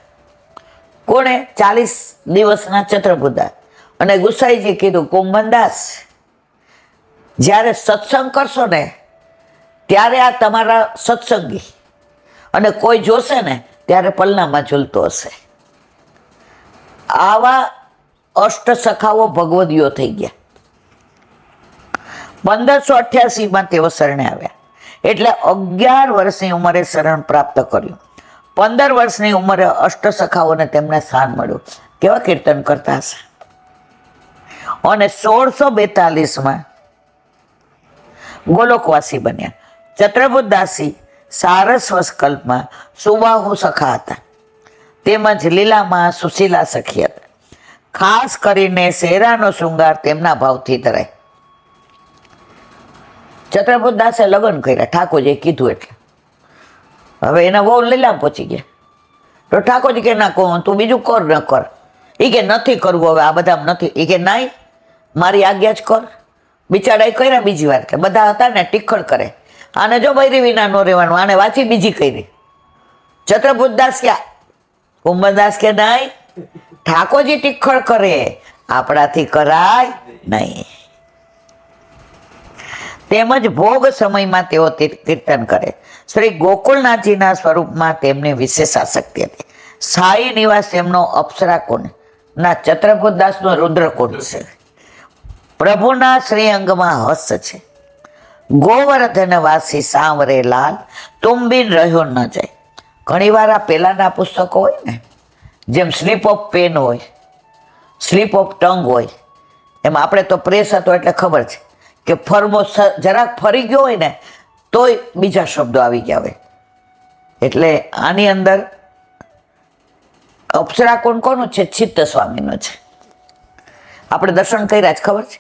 કોણે? 40 દિવસના ચત્રપુરદાસ. અને ગુસાઈજી કીધું, કુંભનદાસ, જ્યારે સત્સંગ કરશો ને ત્યારે આ તમારા સત્સંગી, અને કોઈ જોશે ને ત્યારે પલનામાં ઝૂલતો હશે. આવા અષ્ટસખાઓ ભગવદીઓ થઈ ગયા. 1588માં તેઓ શરણે આવ્યા, એટલે 11 વર્ષની ઉંમરે શરણ પ્રાપ્ત કર્યું. 15 વર્ષની ઉંમરે અષ્ટસખાઓને તેમને સ્થાન મળ્યું. કેવા કીર્તન કરતા હશે. અને 1642માં ગોલોકવાસી બન્યા. ચત્રપુરદાસી સારસ્વત કલ્પમાં સુબાહુ સખા હતા, તેમજ લીલામાં સુશીલા સખી હતા. ખાસ કરીને શેરાનો શૃંગાર તેમના ભાવથી ધરાય. ચત્રપુરદાસે લગ્ન કર્યા, ઠાકોરજીએ કીધું એટલે. હવે એના બહુ લીલામ પહોંચી ગયા. તો ઠાકોરજી કે ના કહું તું બીજું કર ન કર. એ કે નથી કરવું હવે, આ બધા નથી. એ કે નાઈ, મારી આજ્ઞા જ કર. બિચારાએ કર્યા બીજી વાર, કે બધા હતા ને ટીખળ કરે, આને જો બૈરી વિના નો રહેવાનું, આને વાંચી બીજી કરી. ચત્રપુરદાસ ક્યાં? કુંભનદાસ કે નાઈ, ઠાકોરજી ટીખળ કરે, આપણાથી કરાય નહીં. તેમજ ભોગ સમયમાં તેઓ કીર્તન કરે. શ્રી ગોકુળનાથજીના સ્વરૂપમાં તેમની વિશેષ આસક્તિ હતી. સ્થાયી નિવાસ તેમનો અપ્સરા કુંડ ના ચત્રપુરદાસનો રુદ્રકુંડ છે. પ્રભુના શ્રી અંગમાં હસ્ત છે. ગોવર્ધન વાસી સાંવરે લાલ, તુંબીન રહ્યો ન જાય. ઘણી વાર આ પહેલાના પુસ્તકો હોય ને, જેમ સ્લીપ ઓફ પેન હોય, સ્લીપ ઓફ ટંગ હોય, એમ આપણે તો પ્રેસ હતો એટલે ખબર છે કે ફરમો જરાક ફરી ગયો હોય ને તોય બીજા શબ્દો આવી ગયા હોય. એટલે આની અંદર અપ્સરા કોનું છે? ચિત્ત સ્વામીનો છે. આપણે દર્શન કર્યા જ ખબર છે.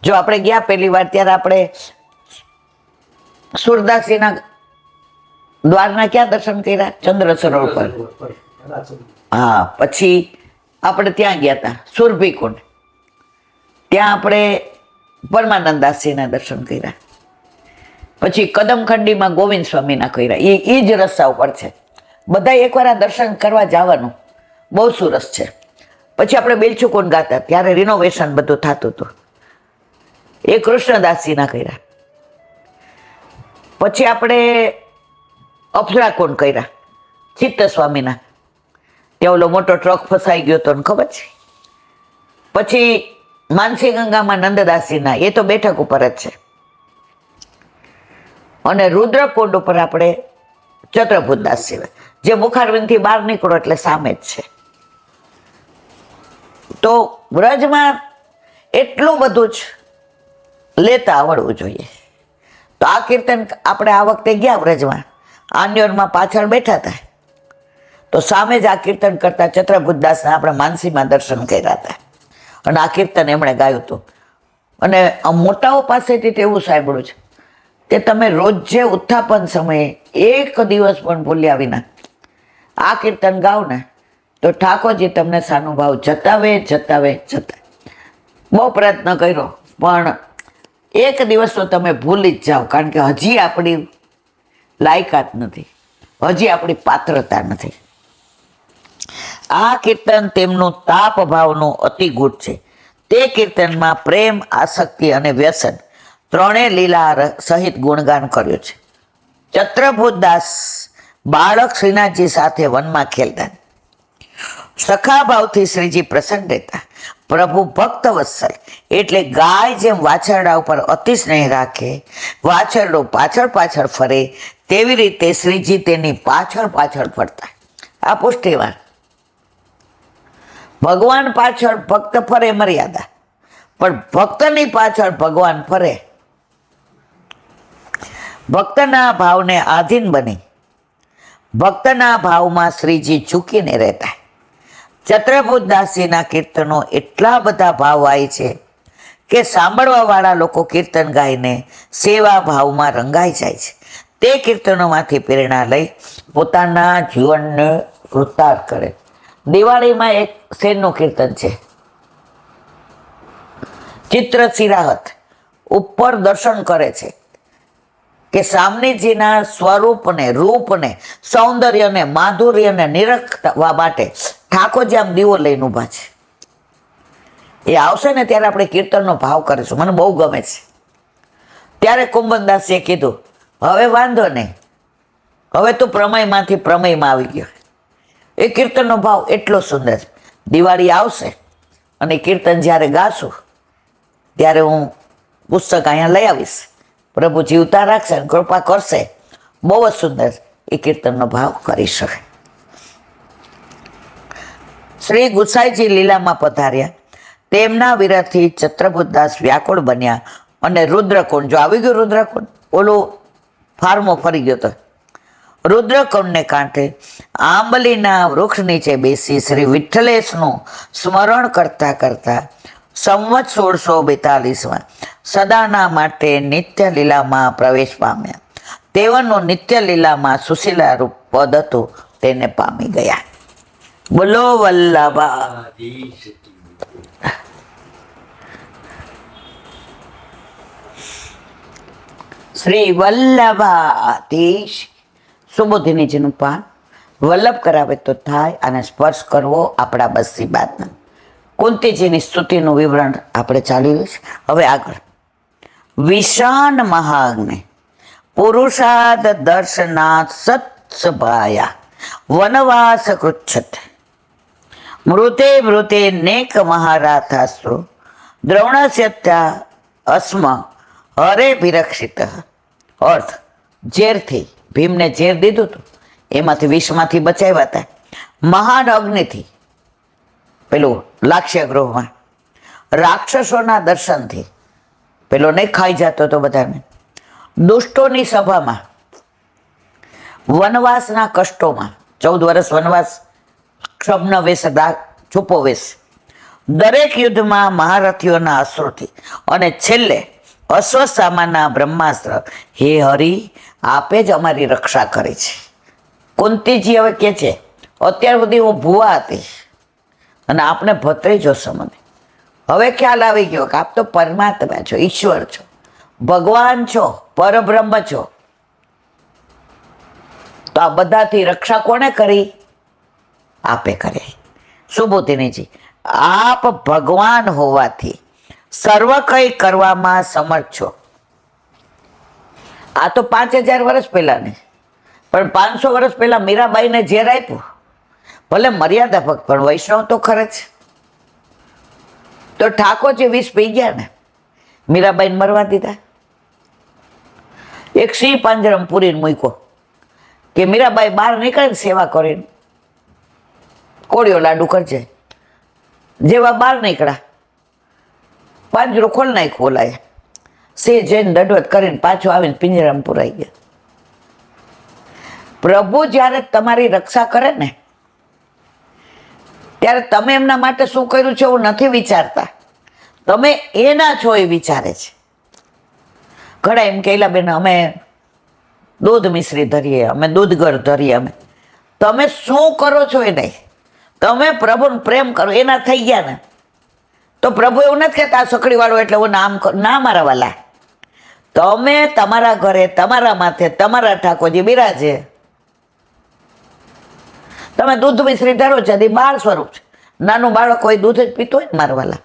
જો આપણે ગયા પહેલી વાર ત્યારે આપણે સુરદાસીના દ્વારના ક્યાં દર્શન કર્યા? ચંદ્ર સરોવર પર. હા, પછી આપણે ત્યાં ગયા હતા સુરભી કુંડ, ત્યાં આપણે પરમાનંદાસજીના દર્શન કર્યા. પછી કદમખંડીમાં ગોવિંદ સ્વામીના કર્યા. એ જ રસ્તા ઉપર છે. બધા એકવાર આ દર્શન કરવા જવાનું, બહુ સરસ છે. પછી આપણે બેલચુકુંડ ગાતા ત્યારે રિનોવેશન બધું થતું હતું, એ કૃષ્ણદાસજીના કર્યા. પછી આપણે અપ્સરાકુંડ કર્યા ચિત્ત સ્વામીના, ત્યાં ઓલો મોટો ટ્રક ફસાઈ ગયો હતો ને ખબર છે. પછી માનસી ગંગામાં નંદદાસજીના, એ તો બેઠક ઉપર જ છે. અને રુદ્રકુંડ ઉપર આપણે ચતુર્ભુજદાસજી, જે મુખારવિંદથી બહાર નીકળો એટલે સામે જ છે. તો વ્રજમાં એટલું બધું જ લેતા આવડવું જોઈએ. તો આ કીર્તન આપણે આ વખતે ગયા વ્રજમાં, આન્યોરમાં પાછળ બેઠા હતા, તો સામે જ આ કીર્તન કરતા ચતુર્ભુજદાસના આપણે માનસીમાં દર્શન કર્યા હતા. અને આ કીર્તન એમણે ગાયું હતું. અને મોટાઓ પાસેથી તો એવું સાંભળ્યું છે કે તમે રોજે ઉત્થાપન સમયે એક દિવસ પણ ભૂલ્યા વિના આ કીર્તન ગાઓ ને તો ઠાકોરજી તમને સાનુભાવ જતાવે જતાવે જતાવે. બહુ પ્રયત્ન કર્યો પણ એક દિવસ તો તમે ભૂલી જ જાઓ, કારણ કે હજી આપણી લાયકાત નથી, હજી આપણી પાત્રતા નથી. આ કીર્તન તેમનું તાપ ભાવનું અતિ ગુઢ છે. તે કીર્તનમાં પ્રેમ, આસક્તિ અને વ્યસન ત્રણેય લીલા સહિત ગુણગાન કર્યું છે. ચતુર્ભુજદાસ બાળક શ્રીનાથજી સાથે વનમાં ખેલતા, સખા ભાવથી શ્રીજી પ્રસન્ન રહેતા. પ્રભુ ભક્ત વત્સલ એટલે ગાય જેમ વાછરડા ઉપર અતિ સ્નેહ રાખે, વાછરડો પાછળ પાછળ ફરે, તેવી રીતે શ્રીજી તેની પાછળ પાછળ ફરતા. આ પુષ્ટિવાર. ભગવાન પાછળ ભક્ત ફરે મર્યાદા, પણ ભક્તની પાછળ ભગવાન ફરે. ભક્તના ભાવને આધીન બની ભક્તના ભાવમાં શ્રીજી ઝૂકીને રહેતા. ચતુર્ભુજદાસજીના કીર્તનો એટલા બધા ભાવવાય છે કે સાંભળવા વાળા લોકો કીર્તન ગાઈને સેવા ભાવમાં રંગાઈ જાય છે. તે કીર્તનોમાંથી પ્રેરણા લઈ પોતાના જીવનને વૃત્તાર્થ કરે. દિવાળીમાં એક શેરનું કીર્તન છે, ચિત્ર સિરાહત ઉપર દર્શન કરે છે કે સામનેજીના સ્વરૂપને, રૂપને, સૌંદર્યને, માધુર્યને નિરખવા માટે ઠાકોરજી આમ દીવો લઈને ઊભા છે. એ આવશે ને ત્યારે આપણે કીર્તનનો ભાવ કરીશું. મને બહુ ગમે છે. ત્યારે કુંભનદાસીએ કીધું, હવે વાંધો નહીં, હવે તું પ્રમેયમાંથી પ્રમેયમાં આવી ગયો. એ કીર્તનનો ભાવ એટલો સુંદર. દિવાળી આવશે અને કીર્તન જ્યારે ગાશું ત્યારે હું પુસ્તક અહીંયા લઈ આવીશ. પ્રભુ જીવતા રાખશે અને કૃપા કરશે, બહુ જ સુંદર એ કીર્તનનો ભાવ કરી શકે. શ્રી ગુસાઈજી લીલામાં પધાર્યા. તેમના વિરહથી ચતુર્ભુજદાસ વ્યાકુળ બન્યા અને રુદ્રકુંડ, જો આવી ગયું રુદ્રકુંડ, ઓલું ફાર્મો ફરી ગયો તો રુદ્રકુંડને કાંઠે આંબલીના વૃક્ષ નીચે બેસી શ્રી વિઠ્ઠલેશનું સ્મરણ કરતા કરતા સંવત 1642માં સદાના માટે નિત્ય લીલામાં પ્રવેશ પામ્યા. તેઓનું નિત્ય લીલામાં સુશીલા રૂપ પદ હતું તેને પામી ગયા. બોલો વલ્લભા. શ્રી વલ્લભાધીશ. સુબોધિનીજીનું પાન વલ્લભ કરાવે તો થાય, અને સ્પર્શ કરવો આપણા બસની બાત નથી. કુંતીજીની સ્તુતિનું વિવરણ આપણે ચાલી રહ્યું છે. હવે આગળ. વિશાન મહાગ્ને પુરુષાદ દર્શનાથ સત્સભાયા વનવાસ કૃચ્છત મૃતે મૃતે નેક મહારાથાસ્ત્રો દ્રૌણસ્યત્યા અસ્મ હરે વિરક્ષિત. અર્થ, ઝેરથી ભીમને ઝેર દીધું હતું, એમાંથી વિષમાંથી બચાવ્યા હતા. મહાન અગ્નિથી, પેલું લાક્ષ્ય ગૃહમાં રાક્ષસોના દર્શનથી પેલો નહીં ખાઈ જતો તો બધાને. દુષ્ટોની સભામાં, વનવાસના કષ્ટોમાં, 14 વર્ષ વનવાસ, ક્ષબ્ન વેશ, છુપો વેશ, દરેક યુદ્ધમાં મહારથીઓના અશ્રુથી, અને છેલ્લે અશ્વત્થામાના બ્રહ્માસ્ત્ર, હે હરિ, આપે જ અમારી રક્ષા કરી છે. કુંતીજી હવે કે છે, અત્યાર સુધી હું ભૂવા હતી અને આપને ભત્રીજો સમજે. હવે ખ્યાલ આવી ગયો કે આપ તો પરમાત્મા છો, ઈશ્વર છો, ભગવાન છો, પરબ્રહ્મ છો. તો આ બધાથી રક્ષા કોને કરી? આપે કરી. સુબોધિનીજી, આપ ભગવાન હોવાથી સર્વ કંઈ કરવામાં સમર્થ છો. આ તો 5000 વર્ષ પહેલાની, પણ 500 વર્ષ પહેલા મીરાબાઈને ઝેર આપ્યું, ભલે મર્યાદા ભક્ત પણ વૈષ્ણવ તો ખરે છે. તો ઠાકોરજી વિષ પી ગયા ને, મીરાબાઈને મરવા દીધા. એક સિંહ પાંજરમ પૂરીને મૂક્યો કે મીરાબાઈ બહાર નીકળે ને સેવા કરીને, કોળિયો લાડુ કરજે. જેવા બહાર નીકળ્યા, પાંજરો ખોલ નાખ્યો ઓલાએ, સિંહ જઈને દંડવત કરીને પાછો આવીને પિંજરામાં પુરાઈ ગયા. પ્રભુ જ્યારે તમારી રક્ષા કરે ને, ત્યારે તમે એમના માટે શું કર્યું છે એવું નથી વિચારતા, તમે એના છો એ વિચારે છે. ઘણા એમ કહેલા બેન અમે દૂધ મિશ્રી ધરીએ, અમે દૂધગર ધરીએ, અમે. તમે શું કરો છો એ નહીં, તમે પ્રભુને પ્રેમ કરો એના થઈ ગયા ને. તો પ્રભુ એવું નથી કહેતા આ સકડી વાળો એટલે હું નામ ના, મારા વાલા. તમે તમારા ઘરે તમારા માથે તમારા ઠાકોરજી બિરાજે, તમે દૂધ મિશ્રી ધરો છો, બાળ સ્વરૂપ છે. નાનું બાળક કોઈ દૂધ જ પીતું હોય ને મારા વાલા,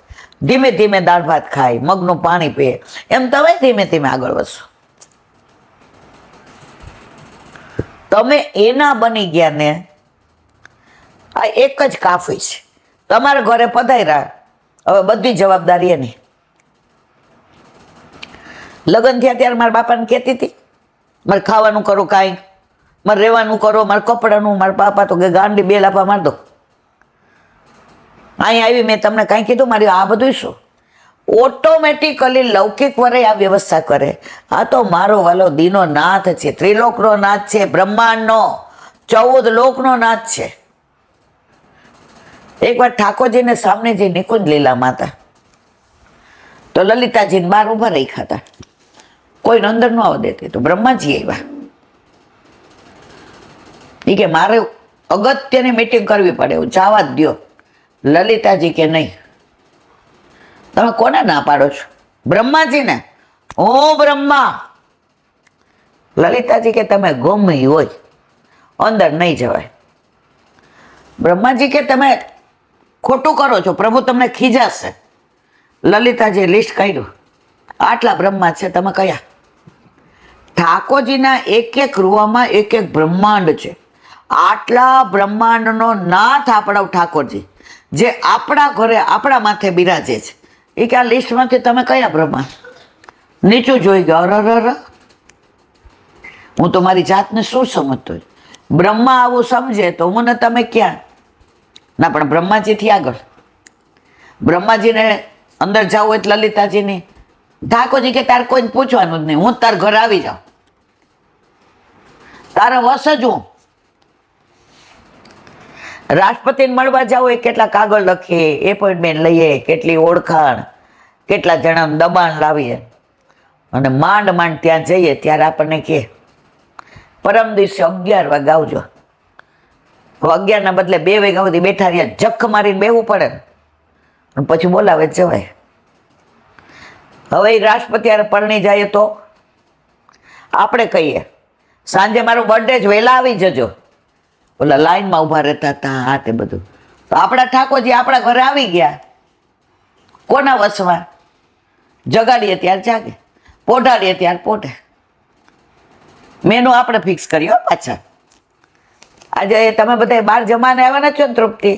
ધીમે ધીમે દાળ ભાત ખાય, મગનું પાણી પીએ, એમ તમે ધીમે ધીમે આગળ વધશો. તમે એના બની ગયા ને, આ એક જ કાફી છે. તમારા ઘરે પધાર્યા, હવે બધી જવાબદારી એની. લગ્ન થયા ત્યારે મારા બાપાને કહેતી હતી, મારે ખાવાનું કરો કાંઈક, મારે રહેવાનું કરો, મારે કપડાનું. મારા બાપા તો કે ગાંડી બે લાપા માર દો. અહીંયા આવી મેં તમને કાંઈ કીધું? મારી આ બધું શું? ઓટોમેટિકલી લૌકિક વરે આ વ્યવસ્થા કરે. આ તો મારો વાલો દીનો નાથ છે, ત્રિલોકનો નાથ છે, બ્રહ્માંડનો 14 લોકનો નાથ છે. એકવાર ઠાકોરજીને સામને જઈ નિકુંજ લીલા માતા, તો લલિતાજીને બહાર ઉભા રહી ખાતા, કોઈને અંદર ન આવવા દેતી. તો બ્રહ્માજી આવ્યા, એ કે મારે અગત્યની મીટિંગ કરવી પડે, એવું જવા જ દો. લલિતાજી કે નહીં. તમે કોને ના પાડો છો? બ્રહ્માજીને. હું બ્રહ્મા. લલિતાજી કે તમે ગમે હોય અંદર નહીં જવાય. બ્રહ્માજી કે તમે ખોટું કરો છો, પ્રભુ તમને ખીજાશે. લલિતાજી લિસ્ટ કાઢ્યું, આટલા બ્રહ્મા છે, તમે કયા? ઠાકોરજીના એક એક રૂવામાં એક એક બ્રહ્માંડ છે. આટલા બ્રહ્માંડનો નાથ આપણા ઠાકોરજી, જે આપણા ઘરે આપણા માથે બિરાજે છે. એ કે આ લિસ્ટમાંથી તમે કયા બ્રહ્મા? નીચું જોઈ ગયો, અરર, હું તો મારી જાતને શું સમજતો હોય? બ્રહ્મા આવું સમજે તો હું ને તમે ક્યાં? ના, પણ બ્રહ્માજીથી આગળ. બ્રહ્માજીને અંદર જવું હોય તો લલિતાજીની. ઠાકોરજી કે તારે કોઈને પૂછવાનું જ નહીં, હું તાર ઘરે આવી જાઉં, તારે વસ જ હું. રાષ્ટ્રપતિને મળવા જાવ એ કેટલા કાગળ લખીએ, એપોઇન્ટમેન્ટ લઈએ, કેટલી ઓળખાણ, કેટલા જણાનું દબાણ લાવીએ, અને માંડ માંડ ત્યાં જઈએ ત્યારે આપણને કહે પરમ દિવસે 11 વાગે આવજો. 11ના બદલે 2 વાગ્યા સુધી બેઠા રહ્યા, જખ મારીને બેવું પડે ને પછી બોલાવે જવાય. હવે એ રાષ્ટ્રપતિ યાર પરણી જાય તો આપણે કહીએ સાંજે મારો બર્થડે જ વહેલા આવી જજો, ઓલા લાઈનમાં ઊભા રહેતા હતા, આ તે બધું. તો આપણા ઠાકોરજી આપણા ઘરે આવી ગયા, કોના વશમાં? જગાડીએ ત્યારે જાગે, પોઢાડીએ ત્યારે પોઢે. મેનુ આપણે ફિક્સ કર્યો પાછા. આજે તમે બધા બહાર જમાને આવ્યા છો ને તૃપ્તિ,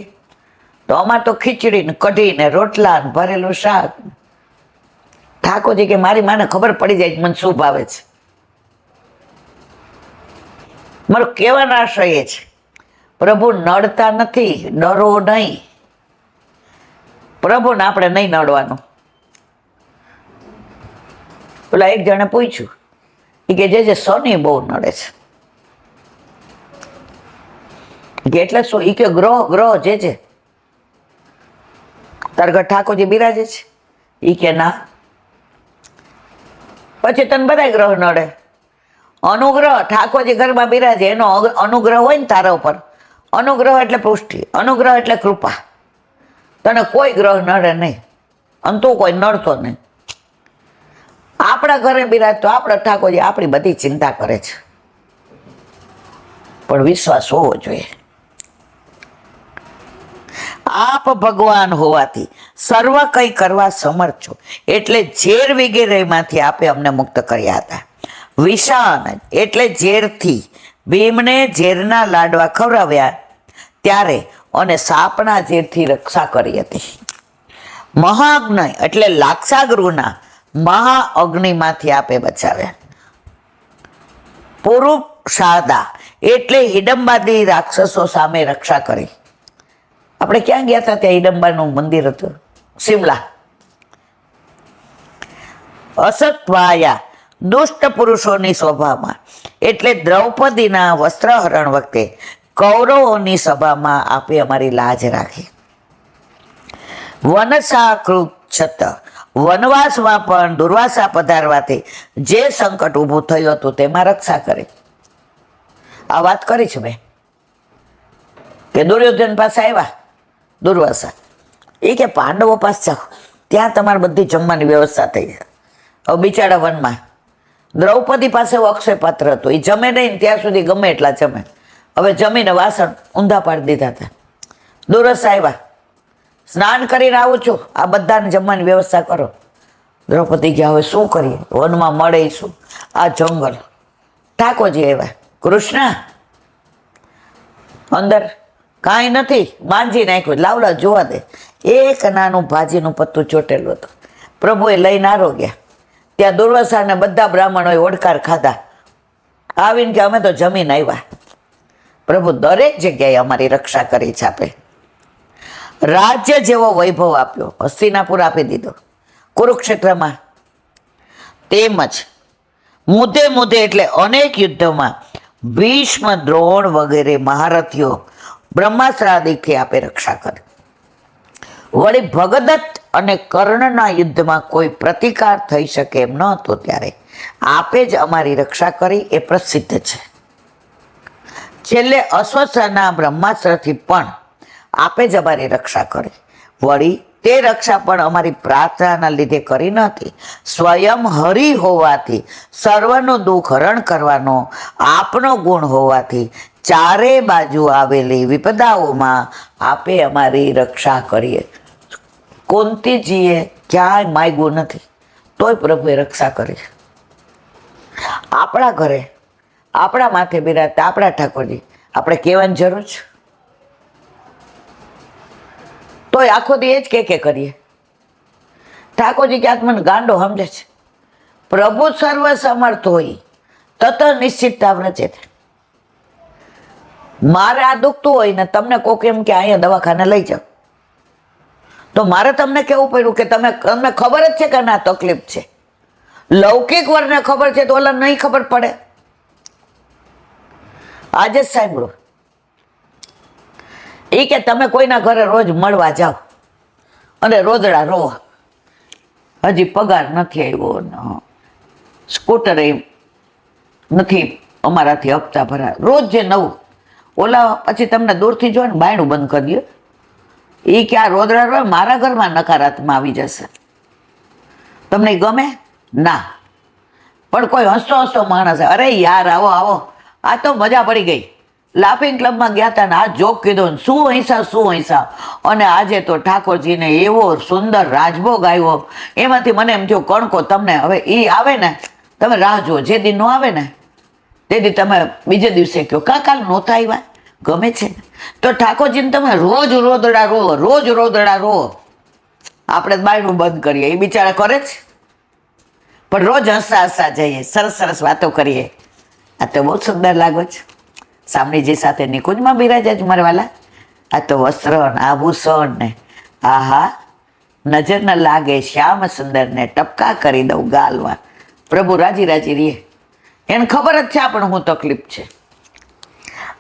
તો અમારે તો ખીચડી ને કઢી ને રોટલા ને ભરેલું શાક. ઠાકોરજી કે મારી માને ખબર પડી જાય મને શું ભાવે છે. મારો કહેવાનો આશય એ છે, પ્રભુ નડતા નથી, ડરો નહીં. પ્રભુને આપણે નહીં નડવાનું. પેલા એક જણે પૂછ્યું, એ કે જે શનિ બહુ નડે છે. કે એટલે શું? એ કે ગ્રહ જે તાર ઘર ઠાકોરજી બિરાજે છે. એ કે ના. પછી તને બધા ગ્રહ નડે. અનુગ્રહ, ઠાકોરજી ઘરમાં બિરાજે એનો અનુગ્રહ હોય ને તારા ઉપર. અનુગ્રહ એટલે પુષ્ટિ, અનુગ્રહ એટલે કૃપા. તને કોઈ ગ્રહ નડે નહીં અને તું કોઈ નડતો નહીં. આપણા ઘરે બિરાજતો આપણા ઠાકોરજી આપણી બધી ચિંતા કરે છે, પણ વિશ્વાસ હોવો જોઈએ. આપ ભગવાન હોવાથી સર્વ કંઈ કરવા સમર્થ છો, એટલે ઝેર વગેરેમાંથી આપે અમને મુક્ત કર્યા હતા. વિષાન એટલે ઝેરથી ભીમને ઝેરના લાડવા ખવડાવ્યા ત્યારે અને સાપના ઝેરથી રક્ષા કરી હતી. મહાઅગ્નિ એટલે લાક્ષાગૃહના મહાઅગ્નિમાંથી આપે બચાવ્યા. પુરુષાદા એટલે હિડમ્બાદી રાક્ષસો સામે રક્ષા કરી. આપણે ક્યાં ગયા હતા? ત્યાં હિડમ્બાનું મંદિર હતું, શિમલા. અસત્વાયા દુષ્ટ પુરુષોની સભામાં એટલે દ્રૌપદીના વસ્ત્રહરણ વખતે કૌરવોની સભામાં આપે અમારી લાજ રાખી. વનસાકૃત છત વનવાસમાં પણ દુર્વાસા પધારવાથી જે સંકટ ઊભું થયું હતું તેમાં રક્ષા કરી. આ વાત કરી છે મેં કે દુર્યોધન પાસે આવ્યા દુર્વાસા, એ કે પાંડવો પાસે જાઓ, ત્યાં તમારે બધી જમવાની વ્યવસ્થા થઈ જાય. હવે બિચારા વનમાં દ્રૌપદી પાસે અક્ષય પાત્ર હતું, એ જમે નહીં ત્યાં સુધી ગમે એટલા જમે. હવે જમીને વાસણ ઊંધા પાડી દીધા હતા. દુર્વાસા આવ્યા, સ્નાન કરીને આવું છું, આ બધાને જમવાની વ્યવસ્થા કરો. દ્રૌપદી ગયા, હવે શું કરીએ? વનમાં મળે શું? આ જંગલ. ઠાકોરજી આવ્યા, કૃષ્ણ અંદર કાંઈ નથી, માંજી નાખ્યું, લાવડા જોવા દે. એક નાનું ભાજીનું પત્તું ચોટેલું હતું. પ્રભુએ લઈને આરોગ્યા. ત્યાં દુર્વાસાને બધા બ્રાહ્મણોએ ઓડકાર ખાધા. આવીને કે અમે તો જમીન આવ્યા. પ્રભુ દરેક જગ્યાએ અમારી રક્ષા કરી છે. આપે રાજ્ય જેવો વૈભવ આપ્યો, હસ્તિનાપુર આપી દીધો કુરુક્ષેત્રમાં. તેમજ મુદ્દે એટલે અનેક યુદ્ધોમાં ભીષ્મ, દ્રોણ વગેરે મહારથીઓ બ્રહ્માસ્ત્રાદિથી આપે રક્ષા કરી. વળી ભગદત્ત અને કર્ણના યુદ્ધમાં કોઈ પ્રતિકાર થઈ શકે એમ ન હતો ત્યારે આપે જ અમારી રક્ષા કરી, એ પ્રસિદ્ધ છે. છેલ્લે અશ્વત્થના બ્રહ્માસ્ત્રથી પણ આપે જ અમારી રક્ષા કરી. વળી તે રક્ષા પણ અમારી પ્રાર્થનાના લીધે કરી નથી, સ્વયં હરિ હોવાથી સર્વનું દુઃખ હરણ કરવાનો આપનો ગુણ હોવાથી ચારે બાજુ આવેલી વિપદાઓમાં આપે અમારી રક્ષા કરીએ. કુંતીજીએ ક્યાંય માગ્યું નથી, તોય પ્રભુએ રક્ષા કરી. આપણા ઘરે આપણા માથે બિરાજતા આપણા ઠાકોરજી આપણે કહેવાની જરૂર છે? તોય આખો દી એ જ કે કરીએ. ઠાકોરજી ક્યાંક મને ગાંડો સમજે છે. પ્રભુ સર્વ સમર્થ હોય તત નિશ્ચિતતા વ્રજે. મારે આ દુખતું હોય ને તમને કોક એમ કે અહીંયા દવાખાને લઈ જાઓ, તો મારે તમને કેવું પડ્યું કે તમને ખબર જ છે કે ના તકલીફ છે. લૌકિક વર્ગને ખબર છે તો ઓલા નહીં ખબર પડે. આજે જ સાંભળો, એ કે તમે કોઈના ઘરે રોજ મળવા જાઓ અને રોદડા રો, હજી પગાર નથી આવ્યો, સ્કૂટર નથી અમારાથી હપ્તા ભરા, રોજ જે નવું. ઓલા પછી તમને દૂરથી જોઈને બાયણું બંધ કરી દો. એ કે આ રોદડા રો મારા ઘરમાં નકારાત્મક આવી જશે. તમને ગમે ના? પણ કોઈ હસતો હસતો માણસ, અરે યાર આવો આવો, આ તો મજા પડી ગઈ. લાફિંગ ક્લબમાં ગયા હતા ને આ જોક કીધો, શું હિસાબ. અને આજે તો ઠાકોરજીને એવો સુંદર રાજભોગ આવ્યો, એમાંથી મને એમ થયું કણકો તમને હવે એ આવે ને તમે રાહ જુઓ, જે દી નો આવે ને તે દી તમે બીજે દિવસે કહો કાલ નહોતા આવ્યા, ગમે છે ને. તો ઠાકોરજીને તમે રોજ રોદડા રો. આપણે બાયણું બંધ કરીએ, એ બિચારા કરે છે, પણ રોજ હસતા જઈએ, સરસ વાતો કરીએ. આ તો બહુ સુંદર લાગો છે. સામણીજી સાથે નિકુંજમાં બિરાજે જ મારવાલા. આ તો વસ્ત્ર આભૂષણ ને આહા, નજર ન લાગે શ્યામ સુંદર ને ટપકા કરી દઉં ગાલમાં. પ્રભુ રાજી રાજી રહીએ. એને ખબર જ છે આપણને શું તકલીફ છે.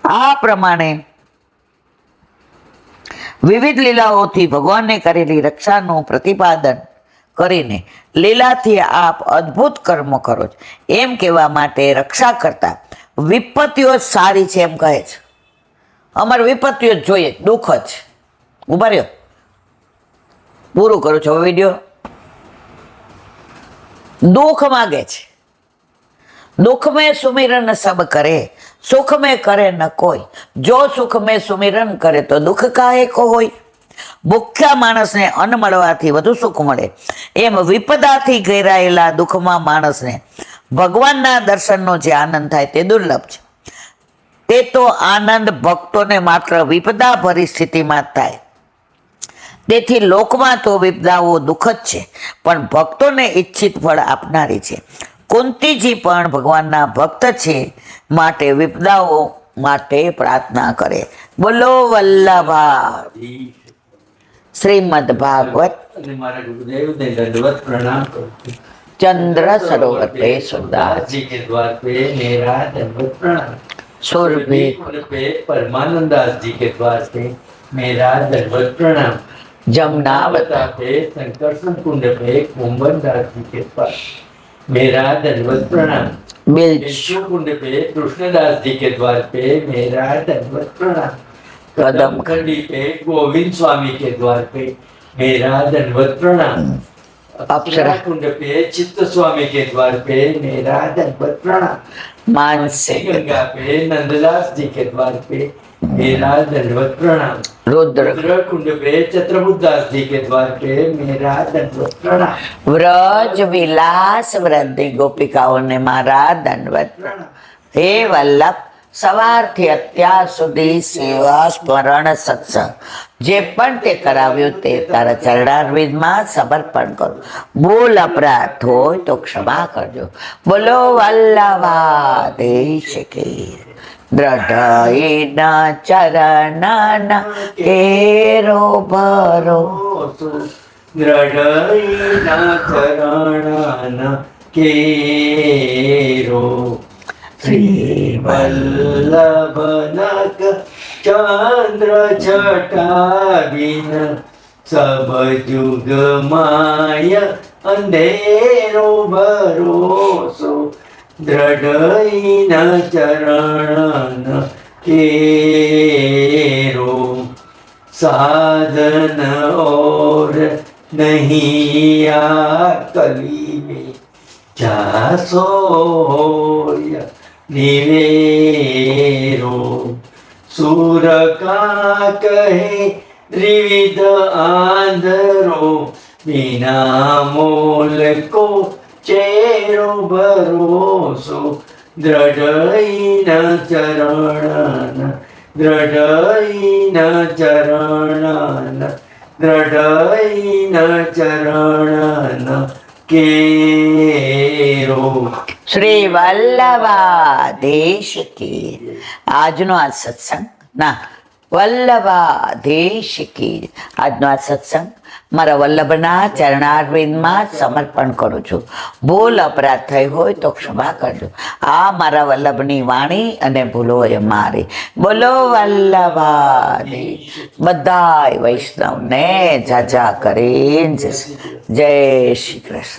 આ પ્રમાણે વિવિધ લીલાઓથી ભગવાનને કરેલી રક્ષાનું પ્રતિપાદન કરીને લીલાથી આપ અદ્ભુત કર્મો કરો છો એમ કહેવા માટે રક્ષા કરતા વિપત્તિઓ જ સારી છે એમ કહે છે. અમારે વિપત્તિઓ જ જોઈએ, દુઃખ જ. ઉભા રહ્યો, પૂરું કરું છું વિડીયો. दुख मांगे छे, दुख में सुमिरन सब करे, सुख में करे न कोई, जो सुख में सुमिरन करे तो दुख काहे को होय. ભૂખ્યા માણસને અન્ન મળવાથી વધુ સુખ મળે એમ વિપદાથી ઘેરાયેલા દુઃખમાં માણસને ભગવાનના દર્શનનો જે આનંદ થાય તે દુર્લભ છે. તે તો આનંદ ભક્તોને માત્ર વિપદા પરિસ્થિતિમાં જ થાય. તેથી લોકમાં તો વિપદાઓ દુઃખ જ છે, પણ ભક્તોને ઈચ્છિત ફળ આપનારી છે. કુંતીજી પણ ભગવાનના ભક્ત છે, માટે વિપદાઓ માટે પ્રાર્થના કરે. બોલો વલ્લભા. શ્રીમદ ભાગવત. મારા ગુરુદેવને દંડવત પ્રણામ કરું. ચંદ્ર સરોવર पे सुरदास जी के द्वार पे मेरा दंडवत प्रणाम. सुरभि पे परमानंदास जी के द्वार पे मेरा दंडवत प्रणाम. जमुनावता पे संकर्षण कुंड पे कुंभन दास जी के द्वार मेरा दंडवत प्रणाम. बिल्चु कुंड पे कृष्णदास जी के द्वार पे मेरा दंडवत प्रणाम. कदम खंडी पे गोविंद स्वामी के द्वार पे मेरा दंडवत प्रणाम. अप्सरा कुंड पे चित्त स्वामी के द्वार पे मेरा दंडवत प्रणाम. मानसे गंगा पे नंददास जी के द्वार पे मेरा दंडवत प्रणाम. रुद्र कुंड पे चत्रबुद्धास जी के द्वार पे मेरा दंडवत प्रणाम. व्रज विलास वृद्धि गोपिकाओं ने मारा दंडवत. हे वल्लभ, સવારથી અત્યાર સુધી સેવા સ્મરણ સત્સંગ જે પણ તે કરાવ્યું તે તારા ચરણારવિંદમાં સમર્પણ કરું. ભૂલ અપરાધ હોય તો ક્ષમા કરજો. બોલો વલ્લભાધીશ કી. દ્રઢ ચરણ કેરો ભરો. દ્રઢ ચરણ કેરો. श्री वल्लभनक चंद्र छटाविन सब जुग माय अंधेरो भरोसो. दृढ़ चरण केरो. साधन और नहीं आ कली में जासो निवेरो. सूर का कहे त्रिविध आंधरो, बिना मोल को चेरो भरोसो. दृढ़ चरण दृढ़ चरण दृढ़ चरण केरो. શ્રી વલ્લભાધીશ કી. આજનો આ સત્સંગ ના વલ્લભાધીશ કી. આજનો આ સત્સંગ મારા વલ્લભના ચરણારવિંદમાં સમર્પણ કરું છું. ભૂલ અપરાધ થઈ હોય તો ક્ષમા કરજો. આ મારા વલ્લભની વાણી અને ભૂલો એ મારી. બોલો વલ્લભાધીશ. બધાય વૈષ્ણવને જાજા કરીને જય શ્રી કૃષ્ણ.